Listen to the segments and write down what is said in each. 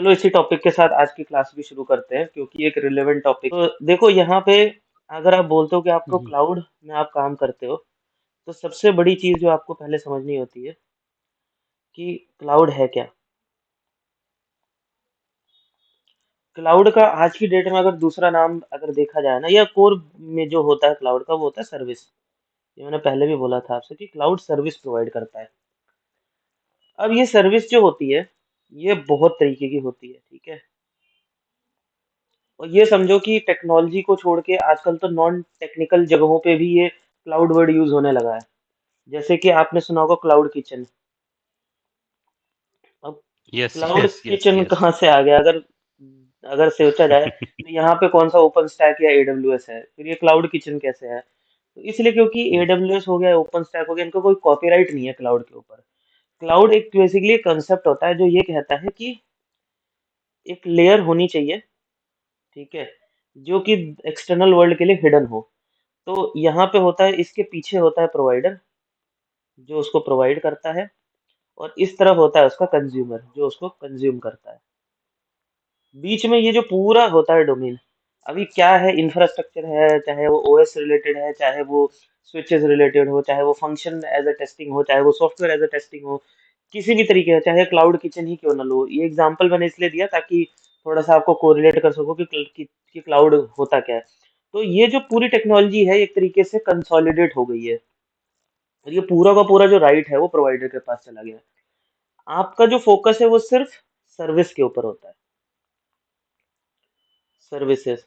चलो इसी टॉपिक के साथ आज की क्लास भी शुरू करते हैं क्योंकि एक रिलेवेंट टॉपिक तो देखो यहाँ पे। अगर आप बोलते हो कि आपको हम्म, क्लाउड में आप काम करते हो तो सबसे बड़ी चीज जो आपको पहले समझनी होती है कि क्लाउड है क्या। क्लाउड का आज की डेट में अगर दूसरा नाम अगर देखा जाए ना या कोर में जो होता है क्लाउड का वो होता है सर्विस। ये मैंने पहले भी बोला था आपसे कि क्लाउड सर्विस प्रोवाइड करता है। अब ये सर्विस जो होती है ये बहुत तरीके की होती है, ठीक है। और ये समझो कि टेक्नोलॉजी को छोड़ के आजकल तो नॉन टेक्निकल जगहों पे भी ये क्लाउड वर्ड यूज होने लगा है। जैसे कि आपने सुना होगा क्लाउड किचन। अब yes cloud yes yes kitchen yes. कहाँ से आ गया? अगर अगर सोचा जाए तो यहाँ पे कौन सा ओपन स्टैक या एडब्ल्यूएस है, फिर ये क्लाउड किचन कैसे है? तो इसलिए क्योंकि एडब्ल्यूएस हो गया, ओपन स्टैक हो गया, इनका कोई कॉपीराइट नहीं है क्लाउड के ऊपर। क्लाउड एक बेसिकली कंसेप्ट होता है जो ये कहता है कि एक लेयर होनी चाहिए, ठीक है, जो कि एक्सटर्नल वर्ल्ड के लिए हिडन हो। तो यहाँ पे होता है, इसके पीछे होता है प्रोवाइडर जो उसको प्रोवाइड करता है, और इस तरफ होता है उसका कंज्यूमर जो उसको कंज्यूम करता है। बीच में ये जो पूरा होता है डोमेन, अभी क्या है, इंफ्रास्ट्रक्चर है, चाहे वो ओएस रिलेटेड है, चाहे वो स्विचेस रिलेटेड हो, चाहे वो फंक्शन एज अ टेस्टिंग हो, चाहे वो सॉफ्टवेयर एज अ टेस्टिंग हो, किसी भी तरीके का, चाहे क्लाउड किचन ही क्यों ना लो। ये एग्जांपल मैंने इसलिए दिया ताकि थोड़ा सा आपको कोरिलेट कर सको कि क्लाउड होता क्या है। तो ये जो पूरी टेक्नोलॉजी है एक तरीके से कंसोलिडेट हो गई है, और ये पूरा का पूरा जो राइट है वो प्रोवाइडर के पास चला गया है। आपका जो फोकस है वो सिर्फ सर्विस के ऊपर होता है, सर्विसेज।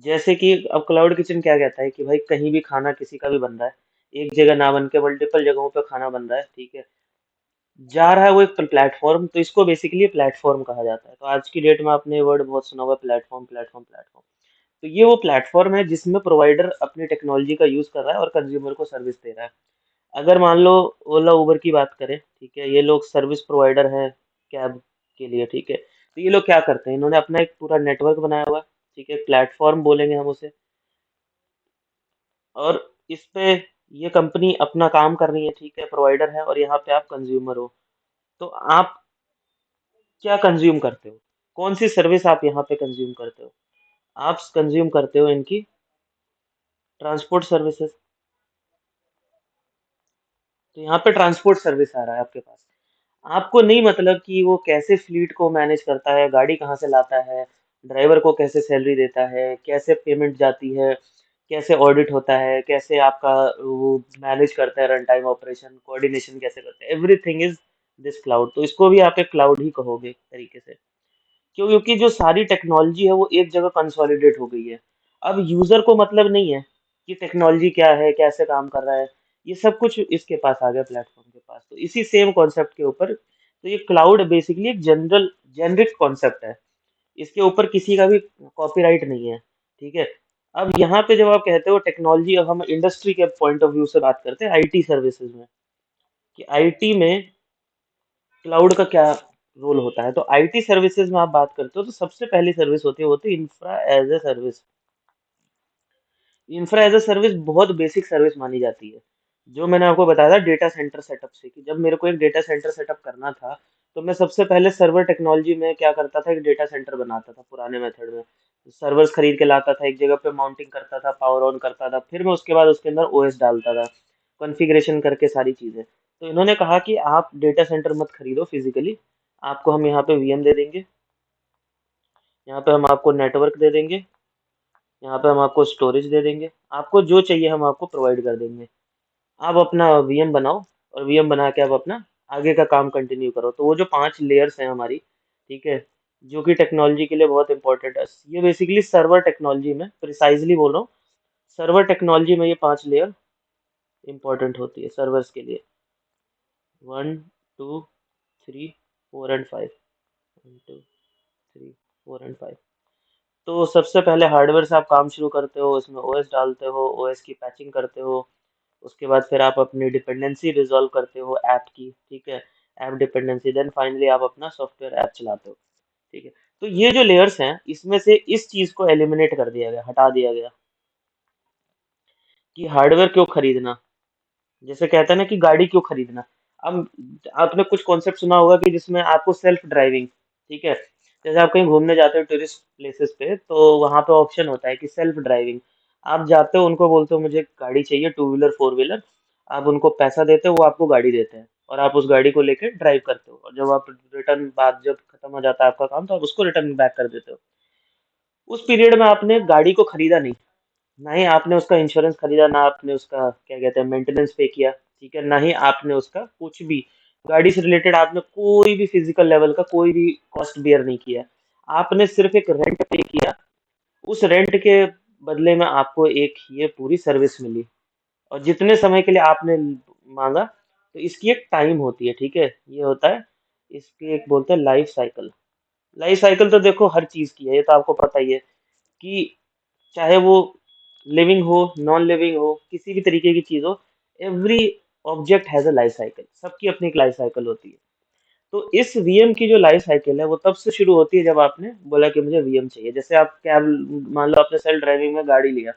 जैसे कि अब क्लाउड किचन क्या कहता है कि भाई कहीं भी खाना किसी का भी बन रहा है, एक जगह ना बन के मल्टीपल जगहों पे खाना बन रहा है, ठीक है, जा रहा है वो एक प्लेटफॉर्म, तो इसको बेसिकली प्लेटफॉर्म कहा जाता है। तो आज की डेट में आपने वर्ड बहुत सुना होगा, प्लेटफॉर्म प्लेटफॉर्म प्लेटफॉर्म। तो ये वो प्लेटफॉर्म है जिसमें प्रोवाइडर अपनी टेक्नोलॉजी का यूज कर रहा है और कंज्यूमर को सर्विस दे रहा है। अगर मान लो ओला उबर की बात करें, ठीक है, ये लोग सर्विस प्रोवाइडर हैं कैब के लिए, ठीक है। तो ये लोग क्या करते हैं, इन्होंने अपना एक पूरा नेटवर्क बनाया हुआ है, ठीक है, प्लेटफॉर्म बोलेंगे हम उसे। और इस पे ये कंपनी अपना काम कर रही है, ठीक है, प्रोवाइडर है, और यहाँ पे आप कंज्यूमर हो। तो आप क्या कंज्यूम करते हो? कौन सी सर्विस आप यहाँ पे कंज्यूम करते हो? आप कंज्यूम करते हो इनकी ट्रांसपोर्ट सर्विसेज। तो यहाँ पे ट्रांसपोर्ट सर्विस आ रहा है आपके पास। आपको नहीं मतलब कि वो कैसे फ्लीट को मैनेज करता है, गाड़ी कहाँ से लाता है, ड्राइवर को कैसे सैलरी देता है, कैसे पेमेंट जाती है, कैसे ऑडिट होता है, कैसे आपका वो मैनेज करता है, रन टाइम ऑपरेशन कोऑर्डिनेशन कैसे करता है, एवरीथिंग इज दिस क्लाउड। तो इसको भी आप एक क्लाउड ही कहोगे एक तरीके से। क्यों? क्योंकि जो सारी टेक्नोलॉजी है वो एक जगह कंसोलिडेट हो गई है। अब यूजर को मतलब नहीं है कि टेक्नोलॉजी क्या है, कैसे काम कर रहा है, ये सब कुछ इसके पास आ गया, प्लेटफॉर्म के पास। तो इसी सेम कॉन्सेप्ट के ऊपर तो ये क्लाउड बेसिकली एक जनरल जेनरिक कॉन्सेप्ट है। इसके ऊपर किसी का भी कॉपीराइट नहीं है, ठीक है। अब यहाँ पे जब आप कहते हो टेक्नोलॉजी, अब हम इंडस्ट्री के पॉइंट ऑफ व्यू से बात करते हैं आईटी सर्विसेज में, कि आईटी में क्लाउड का क्या रोल होता है। तो आईटी सर्विसेज में आप बात करते हो तो सबसे पहली सर्विस होती है, infra as a service. Infra as a service बहुत बेसिक सर्विस मानी जाती है। जो मैंने आपको बताया था डेटा सेंटर सेटअप से, कि जब मेरे को एक डेटा सेंटर सेटअप करना था तो मैं सबसे पहले सर्वर टेक्नोलॉजी में क्या करता था, एक डेटा सेंटर बनाता था पुराने मेथड में। सर्वर्स खरीद के लाता था, एक जगह पे माउंटिंग करता था, पावर ऑन करता था, फिर मैं उसके बाद उसके अंदर ओएस डालता था, कॉन्फ़िगरेशन करके सारी चीजें। तो इन्होंने कहा कि आप डेटा सेंटर मत खरीदो फिजिकली, आपको हम यहाँ पे वीएम दे देंगे, यहाँ पे हम आपको नेटवर्क दे देंगे, यहाँ पे हम आपको स्टोरेज दे देंगे, आपको जो चाहिए हम आपको प्रोवाइड कर देंगे। आप अपना वीएम बनाओ, और वीएम बना के आप अपना आगे का काम कंटिन्यू करो। तो वो जो 5 लेयर्स हैं हमारी, ठीक है, जो कि टेक्नोलॉजी के लिए बहुत इंपॉर्टेंट है, ये बेसिकली सर्वर टेक्नोलॉजी में प्रिसाइजली बोल रहा हूँ, सर्वर टेक्नोलॉजी में ये 5 लेयर इंपॉर्टेंट होती है सर्वर्स के लिए। 1 2 3 4 एंड 5, 1 2 3 4 एंड 5। तो सबसे पहले हार्डवेयर से आप काम शुरू करते हो, इसमें ओएस डालते हो, ओएस की पैचिंग करते हो, उसके बाद फिर आप अपनी डिपेंडेंसी रिजॉल्व करते हो ऐप की, ठीक है, ऐप डिपेंडेंसी, देन फाइनली आप अपना सॉफ्टवेयर ऐप चलाते हो, ठीक है। तो ये जो लेयर्स हैं इसमें से इस चीज को एलिमिनेट कर दिया गया, हटा दिया गया, कि हार्डवेयर क्यों खरीदना। जैसे कहते हैं ना कि गाड़ी क्यों खरीदना। अब आपने कुछ कॉन्सेप्ट सुना होगा कि जिसमें आपको सेल्फ ड्राइविंग, ठीक है। जैसे आप कहीं घूमने जाते हो टूरिस्ट प्लेसेस पे, तो वहां पे ऑप्शन होता है कि सेल्फ ड्राइविंग। आप जाते हो, उनको बोलते हो मुझे गाड़ी चाहिए, टू व्हीलर फोर व्हीलर। आप उनको पैसा देते हो, वो आपको गाड़ी देते हैं, और आप उस गाड़ी को लेके ड्राइव करते हो, और जब आप रिटर्न, बाद जब खत्म हो जाता है आपका काम, तो आप उसको रिटर्न बैक कर देते हो। उस पीरियड में आपने गाड़ी को खरीदा नहीं, ना ही आपने उसका इंश्योरेंस खरीदा, ना आपने उसका क्या कहते हैं मेंटेनेंस पे किया, ठीक है, ना ही आपने उसका कुछ भी गाड़ी से रिलेटेड आपने कोई भी फिजिकल लेवल का कोई भी कॉस्ट बियर नहीं किया। आपने सिर्फ एक रेंट पे किया। उस रेंट के बदले में आपको एक ये पूरी सर्विस मिली, और जितने समय के लिए आपने मांगा। तो इसकी एक टाइम होती है, ठीक है, ये होता है, इसकी एक बोलते हैं लाइफ साइकिल। लाइफ साइकिल तो देखो हर चीज की है, ये तो आपको पता ही है कि चाहे वो लिविंग हो, नॉन लिविंग हो, किसी भी तरीके की चीज हो, every object has a life cycle, सबकी अपनी एक लाइफ साइकिल होती है। तो इस वीएम की जो लाइफ साइकिल है वो तब से शुरू होती है जब आपने बोला कि मुझे वीएम चाहिए। जैसे आप कैब, मान लो आपने सेल्फ ड्राइविंग में गाड़ी लिया,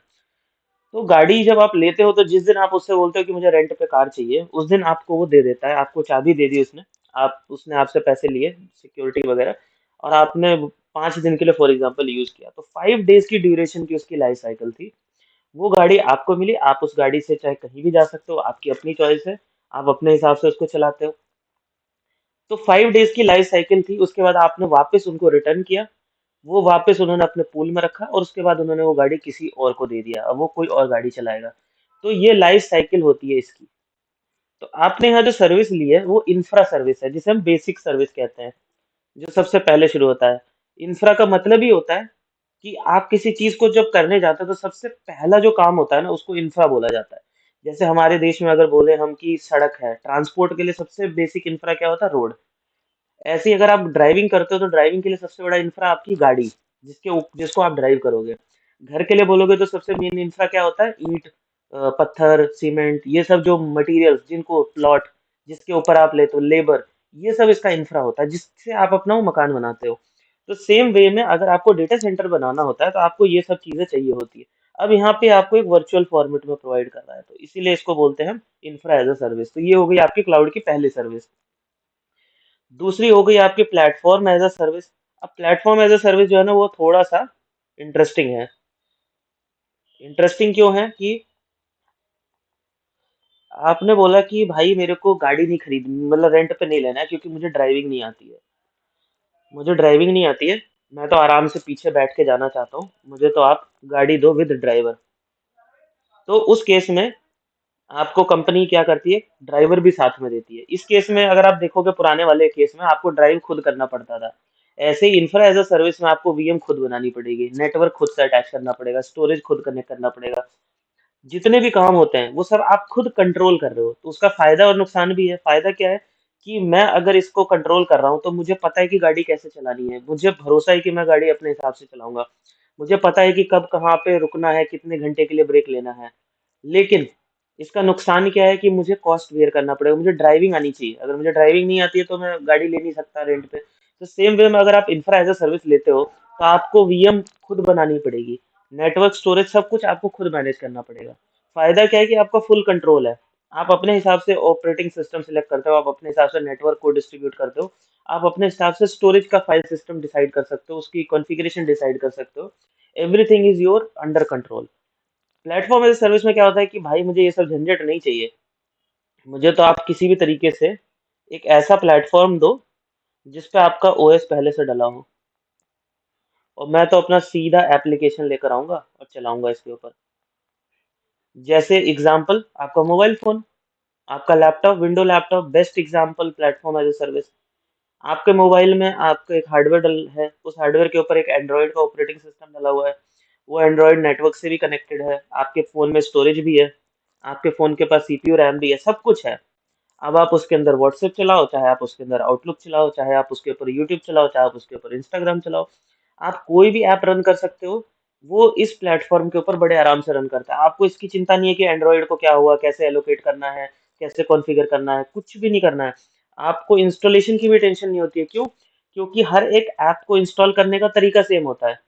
तो गाड़ी जब आप लेते हो, तो जिस दिन आप उससे बोलते हो कि मुझे रेंट पे कार चाहिए, उस दिन आपको वो दे देता है, आपको चाबी दे दी उसने। आप उसने आपसे पैसे लिए, सिक्योरिटी वगैरह, और आपने 5 दिन के लिए फॉर एग्जांपल यूज किया, तो 5 डेज की ड्यूरेशन की उसकी लाइफ साइकिल थी। वो गाड़ी आपको मिली, आप उस गाड़ी से चाहे कहीं भी जा सकते हो, आपकी अपनी चॉइस है, आप अपने हिसाब से उसको चलाते हो। तो 5 डेज की लाइफ साइकिल थी, उसके बाद आपने वापस उनको रिटर्न किया। वो वापस उन्होंने अपने पूल में रखा, और उसके बाद उन्होंने वो गाड़ी किसी और को दे दिया, अब वो कोई और गाड़ी चलाएगा। तो ये लाइफ साइकिल होती है इसकी। तो आपने यहाँ जो सर्विस ली है वो इंफ्रा सर्विस है, जिसे हम बेसिक सर्विस कहते हैं, जो सबसे पहले शुरू होता है। इंफ्रा का मतलब ही होता है कि आप किसी चीज को जब करने जाते हो, तो सबसे पहला जो काम होता है ना, उसको इंफ्रा बोला जाता है। जैसे हमारे देश में अगर बोले हम कि सड़क है, ट्रांसपोर्ट के लिए सबसे बेसिक इंफ्रा क्या होता है? रोड। ऐसे ही अगर आप ड्राइविंग करते हो, तो ड्राइविंग के लिए सबसे बड़ा इंफ्रा आपकी गाड़ी, जिसको आप ड्राइव करोगे। घर के लिए बोलोगे तो सबसे मेन इंफ्रा क्या होता है? ईंट, पत्थर, सीमेंट, ये सब जो मटेरियल्स, जिनको प्लॉट, जिसके ऊपर आप लेते हो, लेबर, ये सब इसका इंफ्रा होता है, जिससे आप अपना वो मकान बनाते हो। तो सेम वे में अगर आपको डेटा सेंटर बनाना होता है, तो आपको ये सब चीजें चाहिए होती है। अब यहाँ पे आपको एक वर्चुअल फॉर्मेट में प्रोवाइड कर रहा है, तो इसीलिए इसको बोलते हैं हम इंफ्रा एज अ सर्विस। तो ये हो गई आपकी क्लाउड की पहली सर्विस। दूसरी हो गई आपकी प्लेटफॉर्म एज अ सर्विस। अब प्लेटफॉर्म एज अ सर्विस जो है ना, वो थोड़ा सा इंटरेस्टिंग है। इंटरेस्टिंग क्यों है कि आपने बोला कि भाई मेरे को गाड़ी नहीं खरीदनी, मतलब रेंट पे नहीं लेना है, क्योंकि मुझे ड्राइविंग नहीं आती है। मुझे ड्राइविंग नहीं आती है, मैं तो आराम से पीछे बैठ के जाना चाहता हूँ, मुझे तो आप गाड़ी दो विद ड्राइवर। तो उस केस में आपको कंपनी क्या करती है? ड्राइवर भी साथ में देती है। इस केस में अगर आप देखोगे, पुराने वाले केस में आपको ड्राइव खुद करना पड़ता था। ऐसे ही इंफ्रा एज अ सर्विस में आपको वीएम खुद बनानी पड़ेगी, नेटवर्क खुद से अटैच करना पड़ेगा, स्टोरेज खुद कनेक्ट करना पड़ेगा। जितने भी काम होते हैं वो सब आप खुद कंट्रोल कर रहे हो, तो उसका फायदा और नुकसान भी है। फायदा क्या है कि मैं अगर इसको कंट्रोल कर रहा हूँ, तो मुझे पता है कि गाड़ी कैसे चलानी है, मुझे भरोसा है कि मैं गाड़ी अपने हिसाब से चलाऊंगा। मुझे पता है कि कब कहाँ पे रुकना है, कितने घंटे के लिए ब्रेक लेना है। लेकिन इसका नुकसान क्या है कि मुझे कॉस्ट बेयर करना पड़ेगा, मुझे ड्राइविंग आनी चाहिए। अगर मुझे ड्राइविंग नहीं आती है, तो मैं गाड़ी ले नहीं सकता रेंट पे। तो सेम वे में अगर आप इंफ्रा एज अ सर्विस लेते हो, तो आपको वीएम खुद बनानी पड़ेगी, नेटवर्क, स्टोरेज, सब कुछ आपको खुद मैनेज करना पड़ेगा। फायदा क्या है कि आपका फुल कंट्रोल है। आप अपने हिसाब से ऑपरेटिंग सिस्टम सिलेक्ट करते हो, आप अपने हिसाब से नेटवर्क को डिस्ट्रीब्यूट करते हो, आप अपने हिसाब से स्टोरेज का फाइल सिस्टम डिसाइड कर सकते हो, उसकी कॉन्फ़िगरेशन डिसाइड कर सकते हो। Everything is your under control. Platform as service में क्या होता है कि भाई मुझे ये सब झंझट नहीं चाहिए। मुझे तो आप किसी भी तरीके से एक ऐसा प्लेटफॉर्म दो जिस पे आपका ओएस पहले से डला हो, और मैं तो अपना सीधा एप्लीकेशन लेकर आऊंगा और चलाऊंगा इसके ऊपर। जैसे एग्जांपल, आपका मोबाइल फोन, आपका laptop, window laptop, best example platform as a service. आपके मोबाइल में आपका एक हार्डवेयर डल है, उस हार्डवेयर के ऊपर एक एंड्रॉयड का ऑपरेटिंग सिस्टम डला हुआ है। वो एंड्रॉयड नेटवर्क से भी कनेक्टेड है, आपके फ़ोन में स्टोरेज भी है, आपके फ़ोन के पास सीपीयू रैम भी है, सब कुछ है। अब आप उसके अंदर व्हाट्सएप चलाओ, चाहे आप उसके अंदर आउटलुक चलाओ, चाहे आप उसके ऊपर यूट्यूब चलाओ, चाहे आप उसके ऊपर इंस्टाग्राम चलाओ, आप कोई भी ऐप रन कर सकते हो। वो इस प्लेटफॉर्म के ऊपर बड़े आराम से रन करता है। आपको इसकी चिंता नहीं है कि एंड्रॉयड को क्या हुआ, कैसे एलोकेट करना है, कैसे कॉन्फ़िगर करना है, कुछ भी नहीं करना है। आपको इंस्टॉलेशन की भी टेंशन नहीं होती है। क्यों? क्योंकि हर एक ऐप को इंस्टॉल करने का तरीका सेम होता है।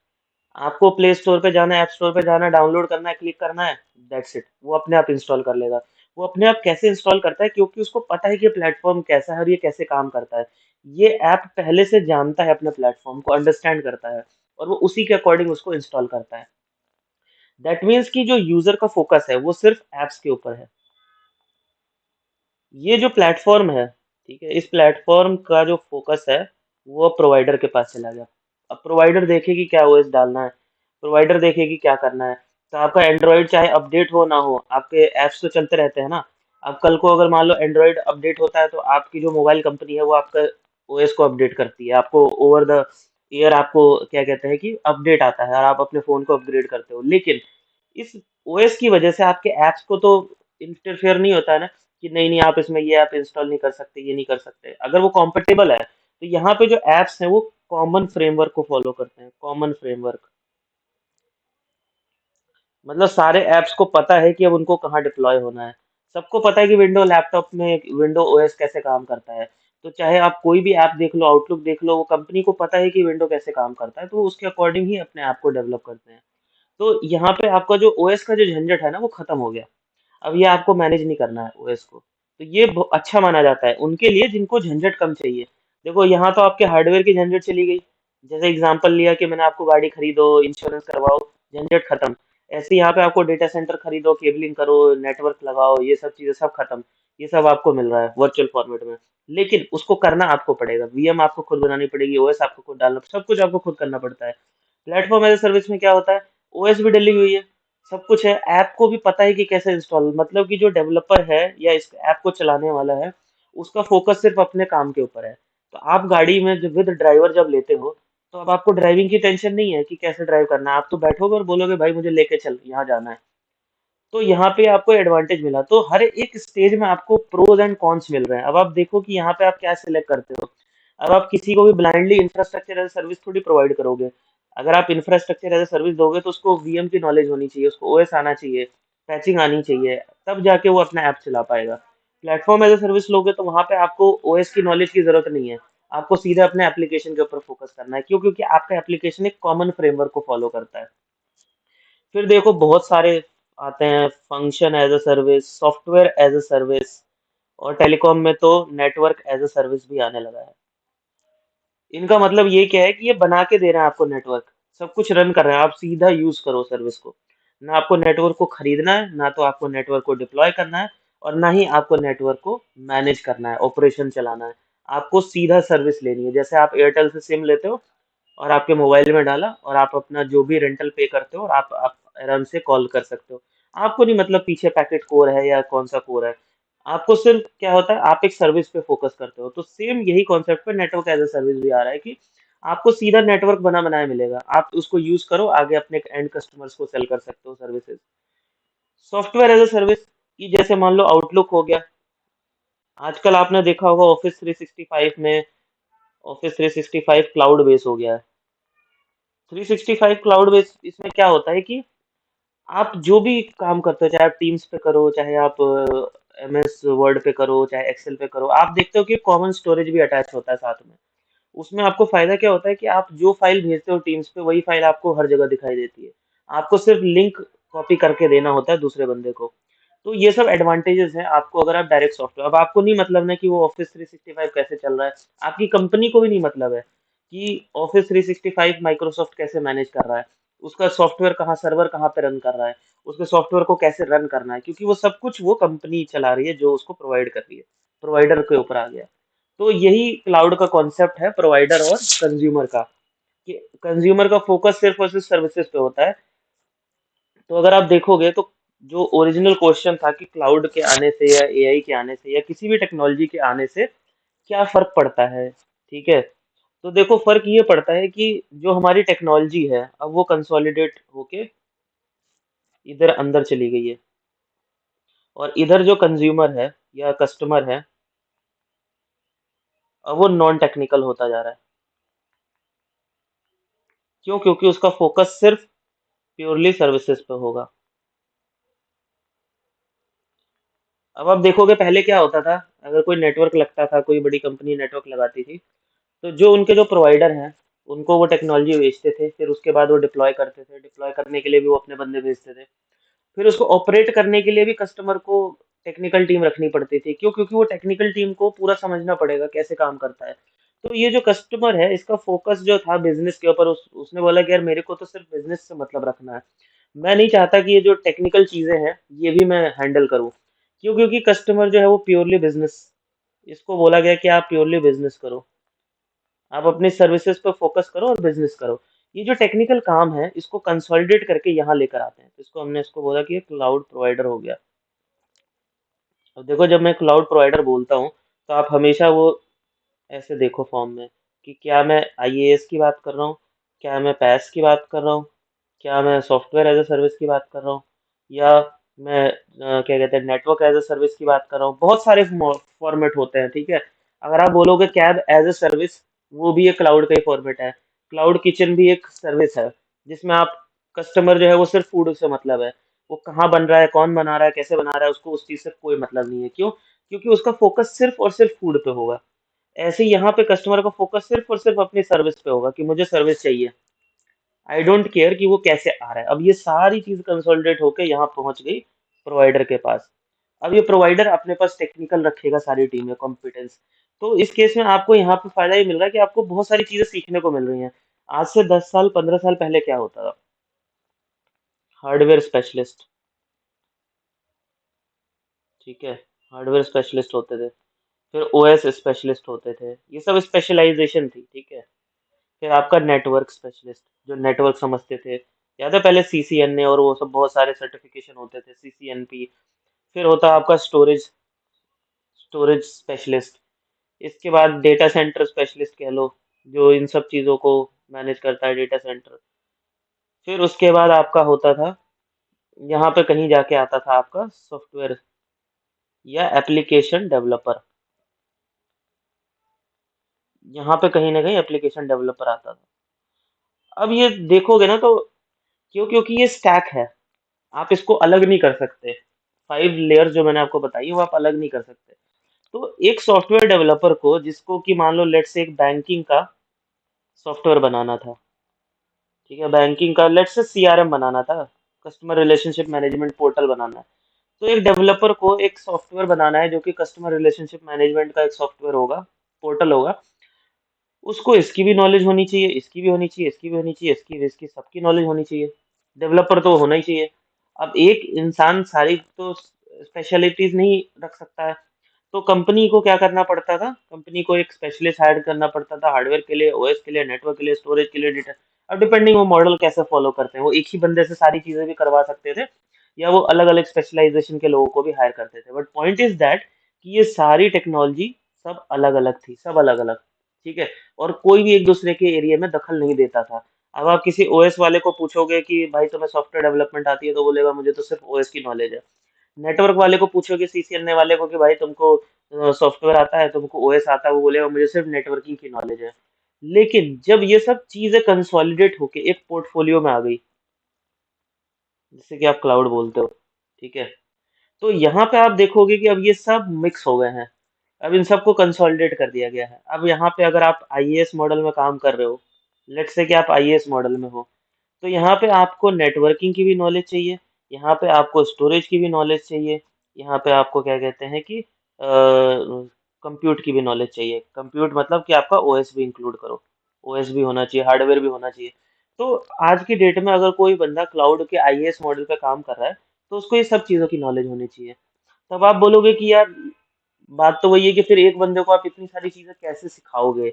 आपको प्ले स्टोर पे जाना है, ऐप स्टोर पे जाना है, डाउनलोड करना है, क्लिक करना है, दैट्स इट, वो अपने आप इंस्टॉल कर लेगा। वो अपने आप कैसे इंस्टॉल करता है? क्योंकि उसको पता है कि प्लेटफॉर्म कैसा है और ये कैसे काम करता है। ये ऐप पहले से जानता है अपने प्लेटफॉर्म को, अंडरस्टैंड करता है, और वो उसी के अकॉर्डिंग उसको इंस्टॉल करता है। दैट मीन्स कि जो यूजर का फोकस है वो सिर्फ एप्स के ऊपर है। ये जो प्लेटफॉर्म है, ठीक है, इस प्लेटफॉर्म का जो फोकस है वो प्रोवाइडर के पास चला गया। अब प्रोवाइडर देखेगी क्या ओएस डालना है, प्रोवाइडर देखेगी क्या करना है। तो आपका एंड्रॉइड चाहे अपडेट हो ना हो, आपके एप्स तो चलते रहते हैं ना। अब कल को अगर मान लो एंड्रॉइड अपडेट होता है तो आपकी जो मोबाइल कंपनी है वो आपका ओएस को अपडेट करती है, आपको ओवर द ईयर आपको क्या कहते हैं कि अपडेट आता है और आप अपने फोन को अपग्रेड करते हो। लेकिन इस ओएस की वजह से आपके एप्स को तो इंटरफेयर नहीं होता है ना, कि नहीं नहीं आप इसमें ये ऐप इंस्टॉल नहीं कर सकते, ये नहीं कर सकते। अगर वो कॉम्पेटेबल है तो यहाँ पे जो एप्स हैं वो कॉमन फ्रेमवर्क को फॉलो करते हैं, कॉमन फ्रेमवर्क। मतलब सारे एप्स को पता है कि अब उनको कहाँ डिप्लॉय होना है। सबको पता है कि विंडो लैपटॉप में विंडो ओएस कैसे काम करता है। तो चाहे आप कोई भी ऐप देख लो, आउटलुक देख लो, वो कंपनी को पता है कि विंडो कैसे काम करता है, तो वो उसके अकॉर्डिंग ही अपने ऐप को डेवलप करते हैं। तो यहाँ पे आपका जो ओएस का जो झंझट है ना वो खत्म हो गया। अब ये आपको मैनेज नहीं करना है ओएस को। तो ये अच्छा माना जाता है उनके लिए जिनको झंझट कम चाहिए। देखो यहाँ तो आपके हार्डवेयर की झंझट चली गई। जैसे एग्जांपल लिया कि मैंने आपको गाड़ी खरीदो, इंश्योरेंस करवाओ, झंझट खत्म। ऐसे यहाँ पे आपको डेटा सेंटर खरीदो, केबलिंग करो, नेटवर्क लगाओ, ये सब चीजें सब खत्म। ये सब आपको मिल रहा है वर्चुअल फॉर्मेट में। लेकिन उसको करना आपको पड़ेगा, वीएम आपको खुद बनानी पड़ेगी, ओएस आपको खुद डालना, सब कुछ आपको खुद करना पड़ता है। प्लेटफॉर्म एज ए सर्विस में क्या होता है, ओएस भी डली हुई है, सब कुछ है, ऐप को भी पता है कि कैसे इंस्टॉल, मतलब कि जो डेवलपर है या इस ऐप को चलाने वाला है उसका फोकस सिर्फ अपने काम के ऊपर है। तो आप गाड़ी में जब विद ड्राइवर जब लेते हो तो अब आपको ड्राइविंग की टेंशन नहीं है कि कैसे ड्राइव करना है। आप तो बैठोगे और बोलोगे भाई मुझे लेके चल, यहाँ जाना है। तो यहाँ पे आपको एडवांटेज मिला। तो हर एक स्टेज में आपको प्रोज एंड कॉन्स मिल रहे हैं। अब आप देखो कि यहाँ पे आप क्या सिलेक्ट करते हो। अब आप किसी को भी ब्लाइंडली इंफ्रास्ट्रक्चर एज सर्विस थोड़ी प्रोवाइड करोगे। अगर आप इंफ्रास्ट्रक्चर एज सर्विस दोगे तो उसको वीएम की नॉलेज होनी चाहिए, उसको ओएस आना चाहिए, पैचिंग आनी चाहिए, तब जाके वो अपना ऐप चला पाएगा। प्लेटफॉर्म एज ए सर्विस लोगे तो वहां पे आपको ओएस की नॉलेज की जरूरत नहीं है। आपको सीधे अपने एप्लीकेशन के ऊपर फोकस करना है। क्यों? क्योंकि आपका एप्लीकेशन एक कॉमन फ्रेमवर्क को फॉलो करता है। फिर देखो बहुत सारे आते हैं, function as a service, software as a service, और टेलीकॉम में तो नेटवर्क एज अ सर्विस भी आने लगा है। इनका मतलब ये क्या है कि ये बना के दे रहे हैं आपको नेटवर्क, सब कुछ रन कर रहे हैं, आप सीधा यूज करो सर्विस को। ना आपको नेटवर्क को खरीदना है, ना तो आपको नेटवर्क को डिप्लॉय करना है, और ना ही आपको नेटवर्क को मैनेज करना है, ऑपरेशन चलाना है। आपको सीधा सर्विस लेनी है। जैसे आप एयरटेल से सिम लेते हो और आपके मोबाइल में डाला और आप अपना जो भी रेंटल पे करते हो और आप आराम से कॉल कर सकते हो। आपको नहीं मतलब पीछे पैकेट कोर है या कौन सा कोर है। आपको सिर्फ क्या होता है, आप एक सर्विस पे फोकस करते हो। तो सेम यही कॉन्सेप्ट पे नेटवर्क एज ए सर्विस भी आ रहा है कि आपको सीधा नेटवर्क बना बनाया मिलेगा, आप उसको यूज करो, आगे अपने एंड कस्टमर्स को सेल कर सकते हो services. Software as a service की जैसे मान लो आउटलुक हो गया। आजकल आपने देखा होगा ऑफिस 365 में, ऑफिस 365 क्लाउड बेस हो गया है। 365 क्लाउड बेस इसमें क्या होता है कि आप जो भी काम करते हो, चाहे आप टीम्स पे करो, चाहे आप एमएस वर्ड पे करो, चाहे एक्सेल पे करो, आप देखते हो कि कॉमन स्टोरेज भी अटैच होता है साथ में। उसमें आपको फायदा क्या होता है कि आप जो फाइल भेजते हो टीम्स पे वही फाइल आपको हर जगह दिखाई देती है। आपको सिर्फ लिंक कॉपी करके देना होता है दूसरे बंदे को। तो ये सब एडवांटेजेस हैं आपको अगर आप डायरेक्ट सॉफ्टवेयर। अब आपको नहीं मतलब है कि वो ऑफिस 365 कैसे चल रहा है, आपकी कंपनी को भी नहीं मतलब है कि ऑफिस 365 माइक्रोसॉफ्ट कैसे मैनेज कर रहा है, उसका सॉफ्टवेयर कहाँ, सर्वर कहाँ पे रन कर रहा है, उसके सॉफ्टवेयर को कैसे रन करना है, क्योंकि वो सब कुछ वो कंपनी चला रही है जो उसको प्रोवाइड कर रही है। प्रोवाइडर के ऊपर आ गया। तो यही क्लाउड का कॉन्सेप्ट है प्रोवाइडर और कंज्यूमर का, कि कंज्यूमर का फोकस सिर्फ और सिर्फ सर्विसेज पे होता है। तो अगर आप देखोगे तो जो ओरिजिनल क्वेश्चन था कि क्लाउड के आने से या एआई के आने से या किसी भी टेक्नोलॉजी के आने से क्या फर्क पड़ता है, ठीक है। तो देखो फर्क ये पड़ता है कि जो हमारी टेक्नोलॉजी है अब वो कंसोलिडेट होके इधर अंदर चली गई है, और इधर जो कंज्यूमर है या कस्टमर है अब वो नॉन टेक्निकल होता जा रहा है। क्यों? क्योंकि उसका फोकस सिर्फ प्योरली सर्विसेज पे होगा। अब आप देखोगे पहले क्या होता था, अगर कोई नेटवर्क लगता था, कोई बड़ी कंपनी नेटवर्क लगाती थी, तो जो उनके जो प्रोवाइडर हैं उनको वो टेक्नोलॉजी बेचते थे, फिर उसके बाद वो डिप्लॉय करते थे, डिप्लॉय करने के लिए भी वो अपने बंदे भेजते थे। फिर उसको ऑपरेट करने के लिए भी कस्टमर को टेक्निकल टीम रखनी पड़ती थी। क्यों? क्योंकि वो टेक्निकल टीम को पूरा समझना पड़ेगा कैसे काम करता है। तो ये जो कस्टमर है इसका फोकस जो था बिजनेस के ऊपर, उसने बोला कि यार मेरे को तो सिर्फ बिजनेस से मतलब रखना है, मैं नहीं चाहता कि ये जो टेक्निकल चीजें हैं ये भी मैं हैंडल करूँ। क्यों? क्योंकि कस्टमर जो है वो प्योरली बिजनेस, इसको बोला गया कि आप प्योरली बिजनेस करो, आप अपनी सर्विसेज पर फोकस करो और बिजनेस करो। ये जो टेक्निकल काम है इसको कंसोलिडेट करके यहाँ लेकर आते हैं, तो इसको हमने इसको बोला कि क्लाउड प्रोवाइडर हो गया। अब देखो जब मैं क्लाउड प्रोवाइडर बोलता हूँ तो आप हमेशा वो ऐसे देखो फॉर्म में कि क्या मैं आईएएस की बात कर रहा हूँ, क्या मैं पैस की बात कर रहा हूँ, क्या मैं सॉफ्टवेयर एज ए सर्विस की बात कर रहा हूँ, या मैं क्या कहते हैं नेटवर्क एज ए सर्विस की बात कर रहा हूँ। बहुत सारे फॉर्मेट होते हैं, ठीक है। अगर आप बोलोगे कैब एज ए सर्विस, वो भी एक क्लाउड का ही फॉर्मेट है। क्लाउड किचन भी एक सर्विस है, जिसमें आप कस्टमर जो है वो सिर्फ फूड से मतलब है, वो कहाँ बन रहा है, कौन बना रहा है, कैसे बना रहा है, उसको उस चीज़ से कोई मतलब नहीं है। क्यों? क्योंकि उसका फोकस सिर्फ और सिर्फ फूड पे होगा। ऐसे ही यहाँ पे कस्टमर का फोकस सिर्फ और सिर्फ अपनी सर्विस पे होगा कि मुझे सर्विस चाहिए, आई डोंट केयर कि वो कैसे आ रहा है। अब ये सारी चीज कंसोलिडेट होके यहाँ पहुंच गई प्रोवाइडर के पास। अब ये प्रोवाइडर अपने पास टेक्निकल रखेगा सारी टीम में कॉम्पिटेंस। तो इस केस में आपको यहाँ पे फायदा ये मिल रहा है कि आपको बहुत सारी चीजें सीखने को मिल रही हैं। आज से 10 साल 15 साल पहले क्या होता था? हार्डवेयर स्पेशलिस्ट, ठीक है, हार्डवेयर स्पेशलिस्ट होते थे, फिर ओएस स्पेशलिस्ट होते थे, ये सब स्पेशलाइजेशन थी, ठीक है। फिर आपका नेटवर्क स्पेशलिस्ट जो नेटवर्क समझते थे, याद है पहले सीसीएनए और वो सब बहुत सारे सर्टिफिकेशन होते थे, सीसीएनपी। फिर होता आपका स्टोरेज स्टोरेज स्पेशलिस्ट। इसके बाद डेटा सेंटर स्पेशलिस्ट कह लो, जो इन सब चीज़ों को मैनेज करता है, डेटा सेंटर। फिर उसके बाद आपका होता था, यहाँ पे कहीं जाके आता था आपका सॉफ्टवेयर या एप्लीकेशन डेवलपर, यहाँ पे कहीं ना कहीं एप्लीकेशन डेवलपर आता था। अब ये देखोगे ना तो क्योंकि ये स्टैक है, आप इसको अलग नहीं कर सकते। 5 लेयर्स जो मैंने आपको बताई वो आप अलग नहीं कर सकते। तो एक सॉफ्टवेयर डेवलपर को, जिसको कि मान लो लेट्स से एक बैंकिंग का सॉफ्टवेयर बनाना था, ठीक है, बैंकिंग का लेट्स से सीआरएम बनाना था, कस्टमर रिलेशनशिप मैनेजमेंट पोर्टल बनाना है। तो एक डेवलपर को एक सॉफ्टवेयर बनाना है जो कि कस्टमर रिलेशनशिप मैनेजमेंट का एक सॉफ्टवेयर होगा, पोर्टल होगा। उसको इसकी भी नॉलेज होनी चाहिए, इसकी भी होनी चाहिए, इसकी भी होनी चाहिए, इसकी भी, इसकी सबकी नॉलेज होनी चाहिए। डेवलपर तो होना ही चाहिए। अब एक इंसान सारी तो स्पेशलिटीज नहीं रख सकता है। तो कंपनी को क्या करना पड़ता था? कंपनी को एक स्पेशलिस्ट हायर करना पड़ता था, हार्डवेयर के लिए, ओएस के लिए, नेटवर्क के लिए, स्टोरेज के लिए, डेटा। अब डिपेंडिंग वो मॉडल कैसे फॉलो करते हैं, वो एक ही बंदे से सारी चीजें भी करवा सकते थे, या वो अलग अलग स्पेशलाइजेशन के लोगों को भी हायर करते थे। बट पॉइंट इज दैट कि ये सारी टेक्नोलॉजी सब अलग अलग थी, सब अलग अलग, ठीक है। और कोई भी एक दूसरे के एरिया में दखल नहीं देता था। अब आप किसी ओएस वाले को पूछोगे कि भाई तुम्हें सॉफ्टवेयर डेवलपमेंट आती है, तो बोलेगा मुझे तो सिर्फ ओएस की नॉलेज है। नेटवर्क वाले को पूछोगे, सीसीएनए वाले को कि भाई तुमको सॉफ्टवेयर आता है, तुमको ओएस आता है, वो बोलेगा मुझे सिर्फ नेटवर्किंग की नॉलेज है। लेकिन जब ये सब चीजें कंसोलिडेट होके एक पोर्टफोलियो में आ गई, जिससे कि आप क्लाउड बोलते हो, ठीक है, तो यहाँ पे आप देखोगे कि अब ये सब मिक्स हो गए हैं। अब इन सबको कंसोलिडेट कर दिया गया है। अब यहाँ पे अगर आप आईएएस मॉडल में काम कर रहे हो, लेट्स से कि आप आईएएस मॉडल में हो, तो यहाँ पे आपको नेटवर्किंग की भी नॉलेज चाहिए, यहाँ पे आपको स्टोरेज की भी नॉलेज चाहिए, यहाँ पे आपको क्या कहते हैं कि कंप्यूट की भी नॉलेज चाहिए। कंप्यूट मतलब कि आपका ओएस भी इंक्लूड करो, ओएस भी होना चाहिए, हार्डवेयर भी होना चाहिए। तो आज की डेट में अगर कोई बंदा क्लाउड के आईएएस मॉडल पे काम कर रहा है, तो उसको ये सब चीज़ों की नॉलेज होनी चाहिए। तब आप बोलोगे कि यार बात तो वही है कि फिर एक बंदे को आप इतनी सारी चीज़ें कैसे सिखाओगे?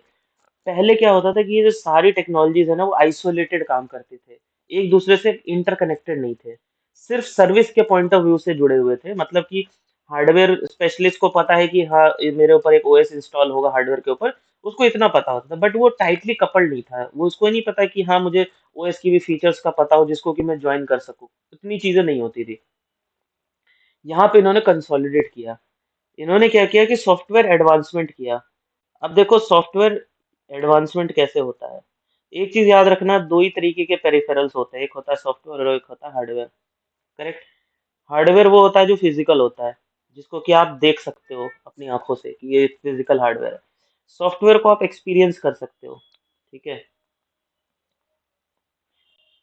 पहले क्या होता था कि ये जो सारी टेक्नोलॉजीज है ना वो आइसोलेटेड काम करते थे, एक दूसरे से इंटरकनेक्टेड नहीं थे, सिर्फ सर्विस के पॉइंट ऑफ व्यू से जुड़े हुए थे। मतलब कि हार्डवेयर स्पेशलिस्ट को पता है कि हाँ ये मेरे ऊपर एक ओएस इंस्टॉल होगा हार्डवेयर के ऊपर, उसको इतना पता होता था, बट वो टाइटली कपल्ड नहीं था, वो उसको नहीं पता कि हाँ मुझे ओएस की भी फीचर्स का पता हो जिसको कि मैं ज्वाइन कर सकूँ, इतनी चीजें नहीं होती थी। यहाँ पे इन्होंने कंसोलिडेट किया, इन्होंने क्या किया कि सॉफ्टवेयर एडवांसमेंट किया। अब देखो सॉफ्टवेयर एडवांसमेंट कैसे होता है। एक चीज याद रखना, दो ही तरीके के पेरिफेरल्स होते हैं, एक होता है सॉफ्टवेयर और एक होता है हार्डवेयर, करेक्ट। हार्डवेयर वो होता है जो फिजिकल होता है, जिसको कि आप देख सकते हो अपनी आंखों से कि ये फिजिकल हार्डवेयर है। सॉफ्टवेयर को आप एक्सपीरियंस कर सकते हो, ठीक है।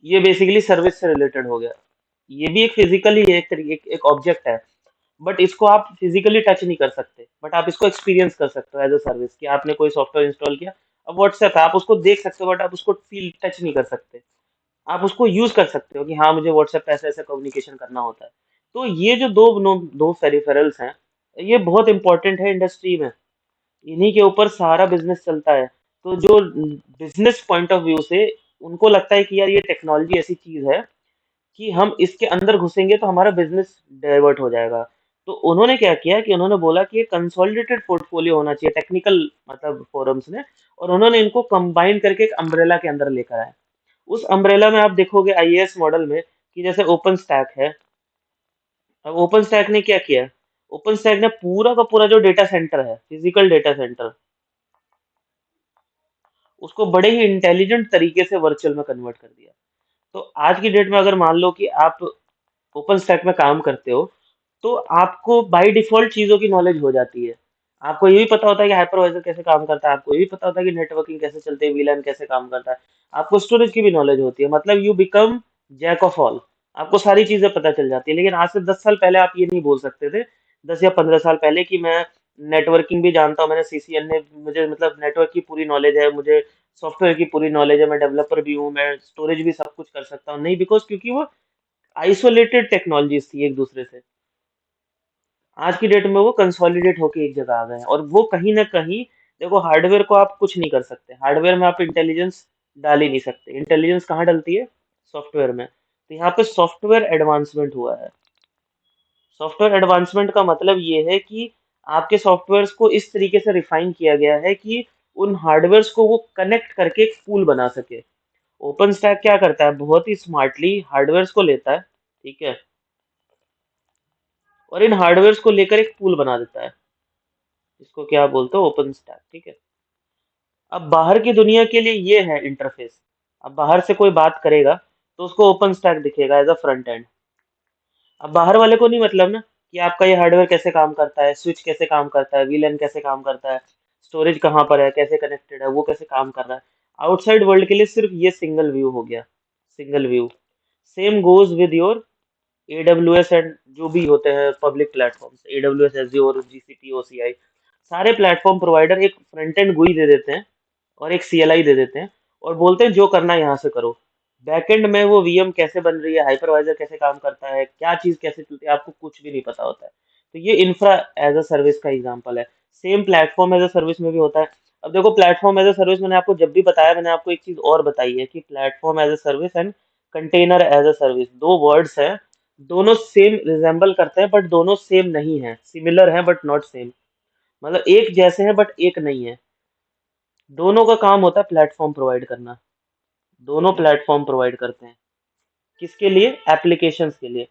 ये बेसिकली सर्विस से रिलेटेड हो गया। ये भी एक फिजिकल ही है, एक ऑब्जेक्ट है, बट इसको आप फिजिकली टच नहीं कर सकते, बट आप इसको एक्सपीरियंस कर सकते हो एज अ सर्विस कि आपने कोई सॉफ्टवेयर इंस्टॉल किया। अब व्हाट्सएप है, आप उसको देख सकते हो बट आप उसको फील टच नहीं कर सकते। आप उसको यूज कर सकते हो कि हाँ मुझे व्हाट्सएप पे ऐसे ऐसे कम्युनिकेशन करना होता है। तो ये जो दो पेरिफेरल्स हैं, ये बहुत इंपॉर्टेंट है इंडस्ट्री में। इन्हीं के ऊपर सारा बिजनेस चलता है। तो जो बिजनेस पॉइंट ऑफ व्यू से उनको लगता है कि यार ये टेक्नोलॉजी ऐसी चीज है कि हम इसके अंदर घुसेंगे तो हमारा बिजनेस डाइवर्ट हो जाएगा। तो उन्होंने क्या किया कि उन्होंने बोला कि ये कंसोलिडेटेड पोर्टफोलियो होना चाहिए टेक्निकल मतलब फोरम्स में, और उन्होंने इनको कंबाइन करके एक अम्ब्रेला के अंदर लेकर आए। उस अम्ब्रेला में आप देखोगे आईएएस मॉडल में कि जैसे ओपन स्टैक है। अब ओपन स्टैक ने क्या किया, ओपन स्टैक ने पूरा का पूरा जो डेटा सेंटर है, फिजिकल डेटा सेंटर, उसको बड़े ही इंटेलिजेंट तरीके से वर्चुअल में कन्वर्ट कर दिया। तो आज की डेट में अगर मान लो कि आप ओपन स्टैक में काम करते हो, तो आपको बाय डिफॉल्ट चीजों की नॉलेज हो जाती है। आपको ये भी पता होता है कि हाइपरवाइजर कैसे काम करता है, आपको ये भी पता होता है कि नेटवर्किंग कैसे चलती है, वीलैन कैसे काम करता है। आपको स्टोरेज की भी नॉलेज होती है, मतलब you become jack of all. आपको सारी चीजें पता चल जाती है। लेकिन आज से 10 साल पहले आप ये नहीं बोल सकते थे, 10 या 15 साल पहले, कि मैं नेटवर्किंग भी जानता हूँ, मैंने सीसीएन ने मुझे मतलब नेटवर्क की पूरी नॉलेज है, मुझे सॉफ्टवेयर की पूरी नॉलेज है, मैं डेवलपर भी हूँ, मैं स्टोरेज भी सब कुछ कर सकता हूँ। नहीं, बिकॉज क्योंकि वो आइसोलेटेड टेक्नोलॉजीज थी एक दूसरे से। आज की डेट में वो कंसोलिडेट होके एक जगह आ गए हैं, और वो कहीं ना कहीं, देखो हार्डवेयर को आप कुछ नहीं कर सकते, हार्डवेयर में आप इंटेलिजेंस डाल ही नहीं सकते। इंटेलिजेंस कहाँ डलती है, सॉफ्टवेयर में। तो यहाँ पे सॉफ्टवेयर एडवांसमेंट हुआ है। सॉफ्टवेयर एडवांसमेंट का मतलब ये है कि आपके सॉफ्टवेयर्स को इस तरीके से रिफाइन किया गया है कि उन हार्डवेयर्स को वो कनेक्ट करके एक पूल बना सके। ओपन स्टैक क्या करता है, बहुत ही स्मार्टली हार्डवेयर्स को लेता है, ठीक है, और इन हार्डवेयर्स को लेकर एक पूल बना देता है। इसको क्या बोलते हो, ओपन स्टैक, ठीक है। अब बाहर की दुनिया के लिए ये है इंटरफेस। अब बाहर से कोई बात करेगा तो उसको ओपन स्टैक दिखेगा एज अ फ्रंट एंड। अब बाहर वाले को नहीं मतलब ना कि आपका ये हार्डवेयर कैसे काम करता है, स्विच कैसे काम करता है, वीलन कैसे काम करता है, स्टोरेज कहाँ पर है, कैसे कनेक्टेड है, वो कैसे काम कर रहा है। आउटसाइड वर्ल्ड के लिए सिर्फ ये सिंगल व्यू हो गया, single view. Same goes with your AWS and जो भी होते हैं public platforms, AWS, Azure, GCP, OCI, सारे प्लेटफॉर्म प्रोवाइडर एक फ्रंट एंड GUI दे देते हैं और एक CLI दे देते हैं, और बोलते हैं जो करना है यहाँ से करो। बैकएंड में वो VM कैसे बन रही है, हाइपरवाइजर कैसे काम करता है, क्या चीज़ कैसे चलती है, आपको कुछ भी नहीं पता होता है। तो ये इंफ्रा एज अ सर्विस का एग्जांपल है। Same platform as a service में भी होता है। अब देखो प्लेटफॉर्म एज अ सर्विस मैंने आपको जब भी बताया, मैंने आपको एक चीज़ और बताई है कि platform as a service and container as a service दो वर्ड्स हैं। दोनों सेम रिजेंबल करते हैं बट दोनों सेम नहीं है, सिमिलर है बट नॉट सेम। मतलब एक जैसे हैं बट एक नहीं है। दोनों का काम होता है प्लेटफॉर्म प्रोवाइड करना। दोनों प्लेटफॉर्म प्रोवाइड करते हैं, किसके लिए, एप्लीकेशंस के लिए,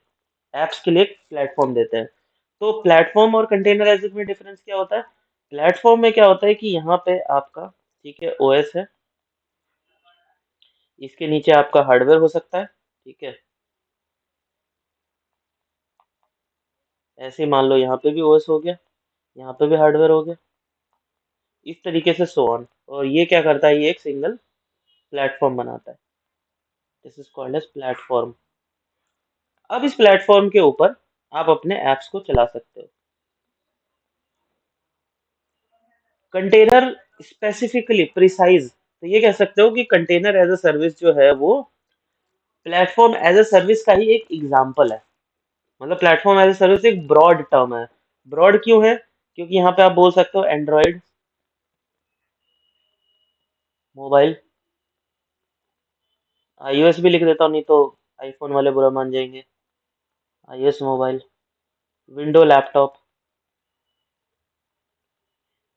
एप्स के लिए प्लेटफॉर्म देते हैं। तो प्लेटफॉर्म और कंटेनराइजेशन में डिफरेंस क्या होता है। प्लेटफॉर्म में क्या होता है कि यहाँ पे आपका, ठीक है, ओएस है, इसके नीचे आपका हार्डवेयर हो सकता है, ठीक है। ऐसे ही मान लो यहाँ पे भी ओएस हो गया, यहाँ पे भी हार्डवेयर हो गया, इस तरीके से सो ऑन। और ये क्या करता है, ये एक सिंगल प्लेटफॉर्म बनाता है। This is called as platform. अब इस प्लेटफॉर्म के ऊपर आप अपने एप्स को चला सकते हो। कंटेनर स्पेसिफिकली प्रिसाइज, तो ये कह सकते हो कि कंटेनर एज अ सर्विस जो है वो प्लेटफॉर्म एज अ सर्विस का ही एक एग्जांपल है। मतलब प्लेटफॉर्म एज अ सर्विस एक ब्रॉड टर्म है। ब्रॉड क्यों है, क्योंकि यहाँ पे आप बोल सकते हो एंड्रॉइड मोबाइल, iOS भी लिख देता हूँ नहीं तो आईफोन वाले बुरा मान जाएंगे। iOS mobile, window laptop.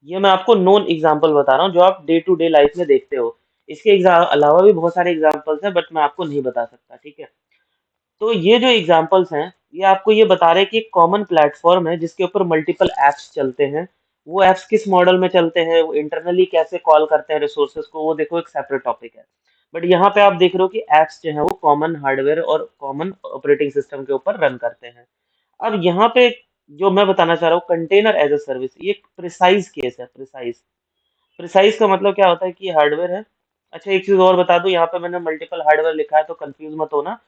ये मैं आपको नॉन एग्जांपल बता रहा हूँ जो आप डे टू डे लाइफ में देखते हो। इसके अलावा भी बहुत सारे एग्जांपल्स हैं बट मैं आपको नहीं बता सकता, ठीक है। तो ये जो एग्जांपल्स हैं, ये आपको ये बता रहे हैं कि एक कॉमन प्लेटफॉर्म है जिसके ऊपर मल्टीपल एप्स चलते हैं। वो एप्स किस मॉडल में चलते हैं, वो इंटरनली कैसे कॉल करते हैं रिसोर्सेज को, वो देखो एक सेपरेट टॉपिक है। बट यहाँ पे आप देख रहे हो कि एप्स जो है वो कॉमन हार्डवेयर और कॉमन ऑपरेटिंग सिस्टम के ऊपर रन करते हैं। अब यहाँ पे जो मैं बताना चाह रहा हूँ कंटेनर एज अ सर्विस, ये एक प्रिसाइज केस है। प्रिसाइज, प्रिसाइज का मतलब क्या होता है कि हार्डवेयर है। अच्छा एक चीज और बता दूं, यहाँ पे मैंने मल्टीपल हार्डवेयर लिखा है तो कंफ्यूज मत होना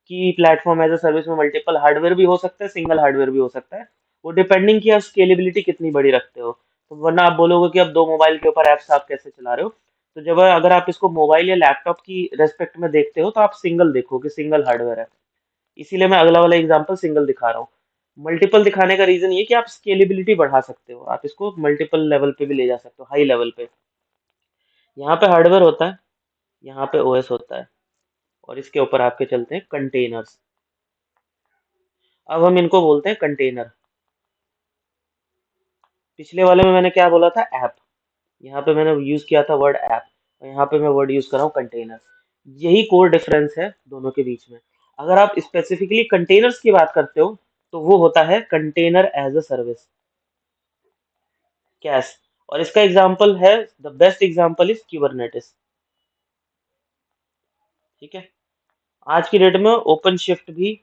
कि प्लेटफॉर्म एज अ सर्विस में मल्टीपल हार्डवेयर भी हो सकता है, सिंगल हार्डवेयर भी हो सकता है। वो डिपेंडिंग कि आप स्केलेबिलिटी कितनी बड़ी रखते हो। तो वरना आप बोलोगे कि अब दो मोबाइल के ऊपर ऐप्स आप कैसे चला रहे हो। तो जब अगर आप इसको मोबाइल या लैपटॉप की रेस्पेक्ट में देखते हो तो आप सिंगल देखो कि सिंगल हार्डवेयर है। इसीलिए मैं अगला वाला एग्जांपल सिंगल दिखा रहा हूँ। मल्टीपल दिखाने का रीजन ये कि आप स्केलेबिलिटी बढ़ा सकते हो, आप इसको मल्टीपल लेवल पे भी ले जा सकते हो, हाई लेवल पे। यहाँ पे हार्डवेयर होता है, यहाँ पे ओएस होता है, और इसके ऊपर आपके चलते हैं कंटेनर्स। अब हम इनको बोलते हैं कंटेनर। पिछले वाले में मैंने क्या बोला था, ऐप। यहाँ पे मैंने यूज किया था वर्ड ऐप, और यहाँ पे मैं वर्ड यूज कर रहा हूँ कंटेनर। यही कोर डिफरेंस है दोनों के बीच में। अगर आप स्पेसिफिकली कंटेनर्स की बात करते हो तो वो होता है container as a service, CaaS. और इसका एग्जांपल है, the best example is Kubernetes. ठीक है। आज की डेट में ओपन शिफ्ट भी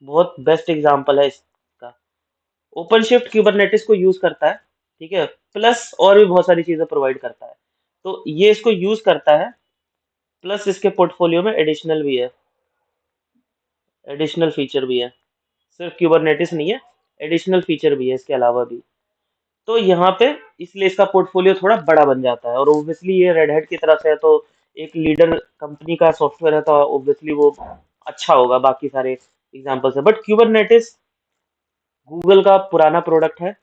बहुत बेस्ट एग्जांपल है इसका। ओपन शिफ्ट क्यूबरनेटिस को यूज करता है, ठीक है, प्लस और भी बहुत सारी चीजें प्रोवाइड करता है। तो ये इसको यूज करता है, प्लस इसके पोर्टफोलियो में एडिशनल भी है, एडिशनल फीचर भी है। सिर्फ क्यूबरनेटिस नहीं है, एडिशनल फीचर भी है इसके अलावा भी। तो यहाँ पे इसलिए इसका पोर्टफोलियो थोड़ा बड़ा बन जाता है, और ऑब्वियसली ये रेड हैट की तरफ से है, तो एक लीडर कंपनी का सॉफ्टवेयर है, तो ऑब्वियसली वो अच्छा होगा बाकी सारे एग्जांपल से। बट क्यूबरनेटिस गूगल का पुराना प्रोडक्ट है।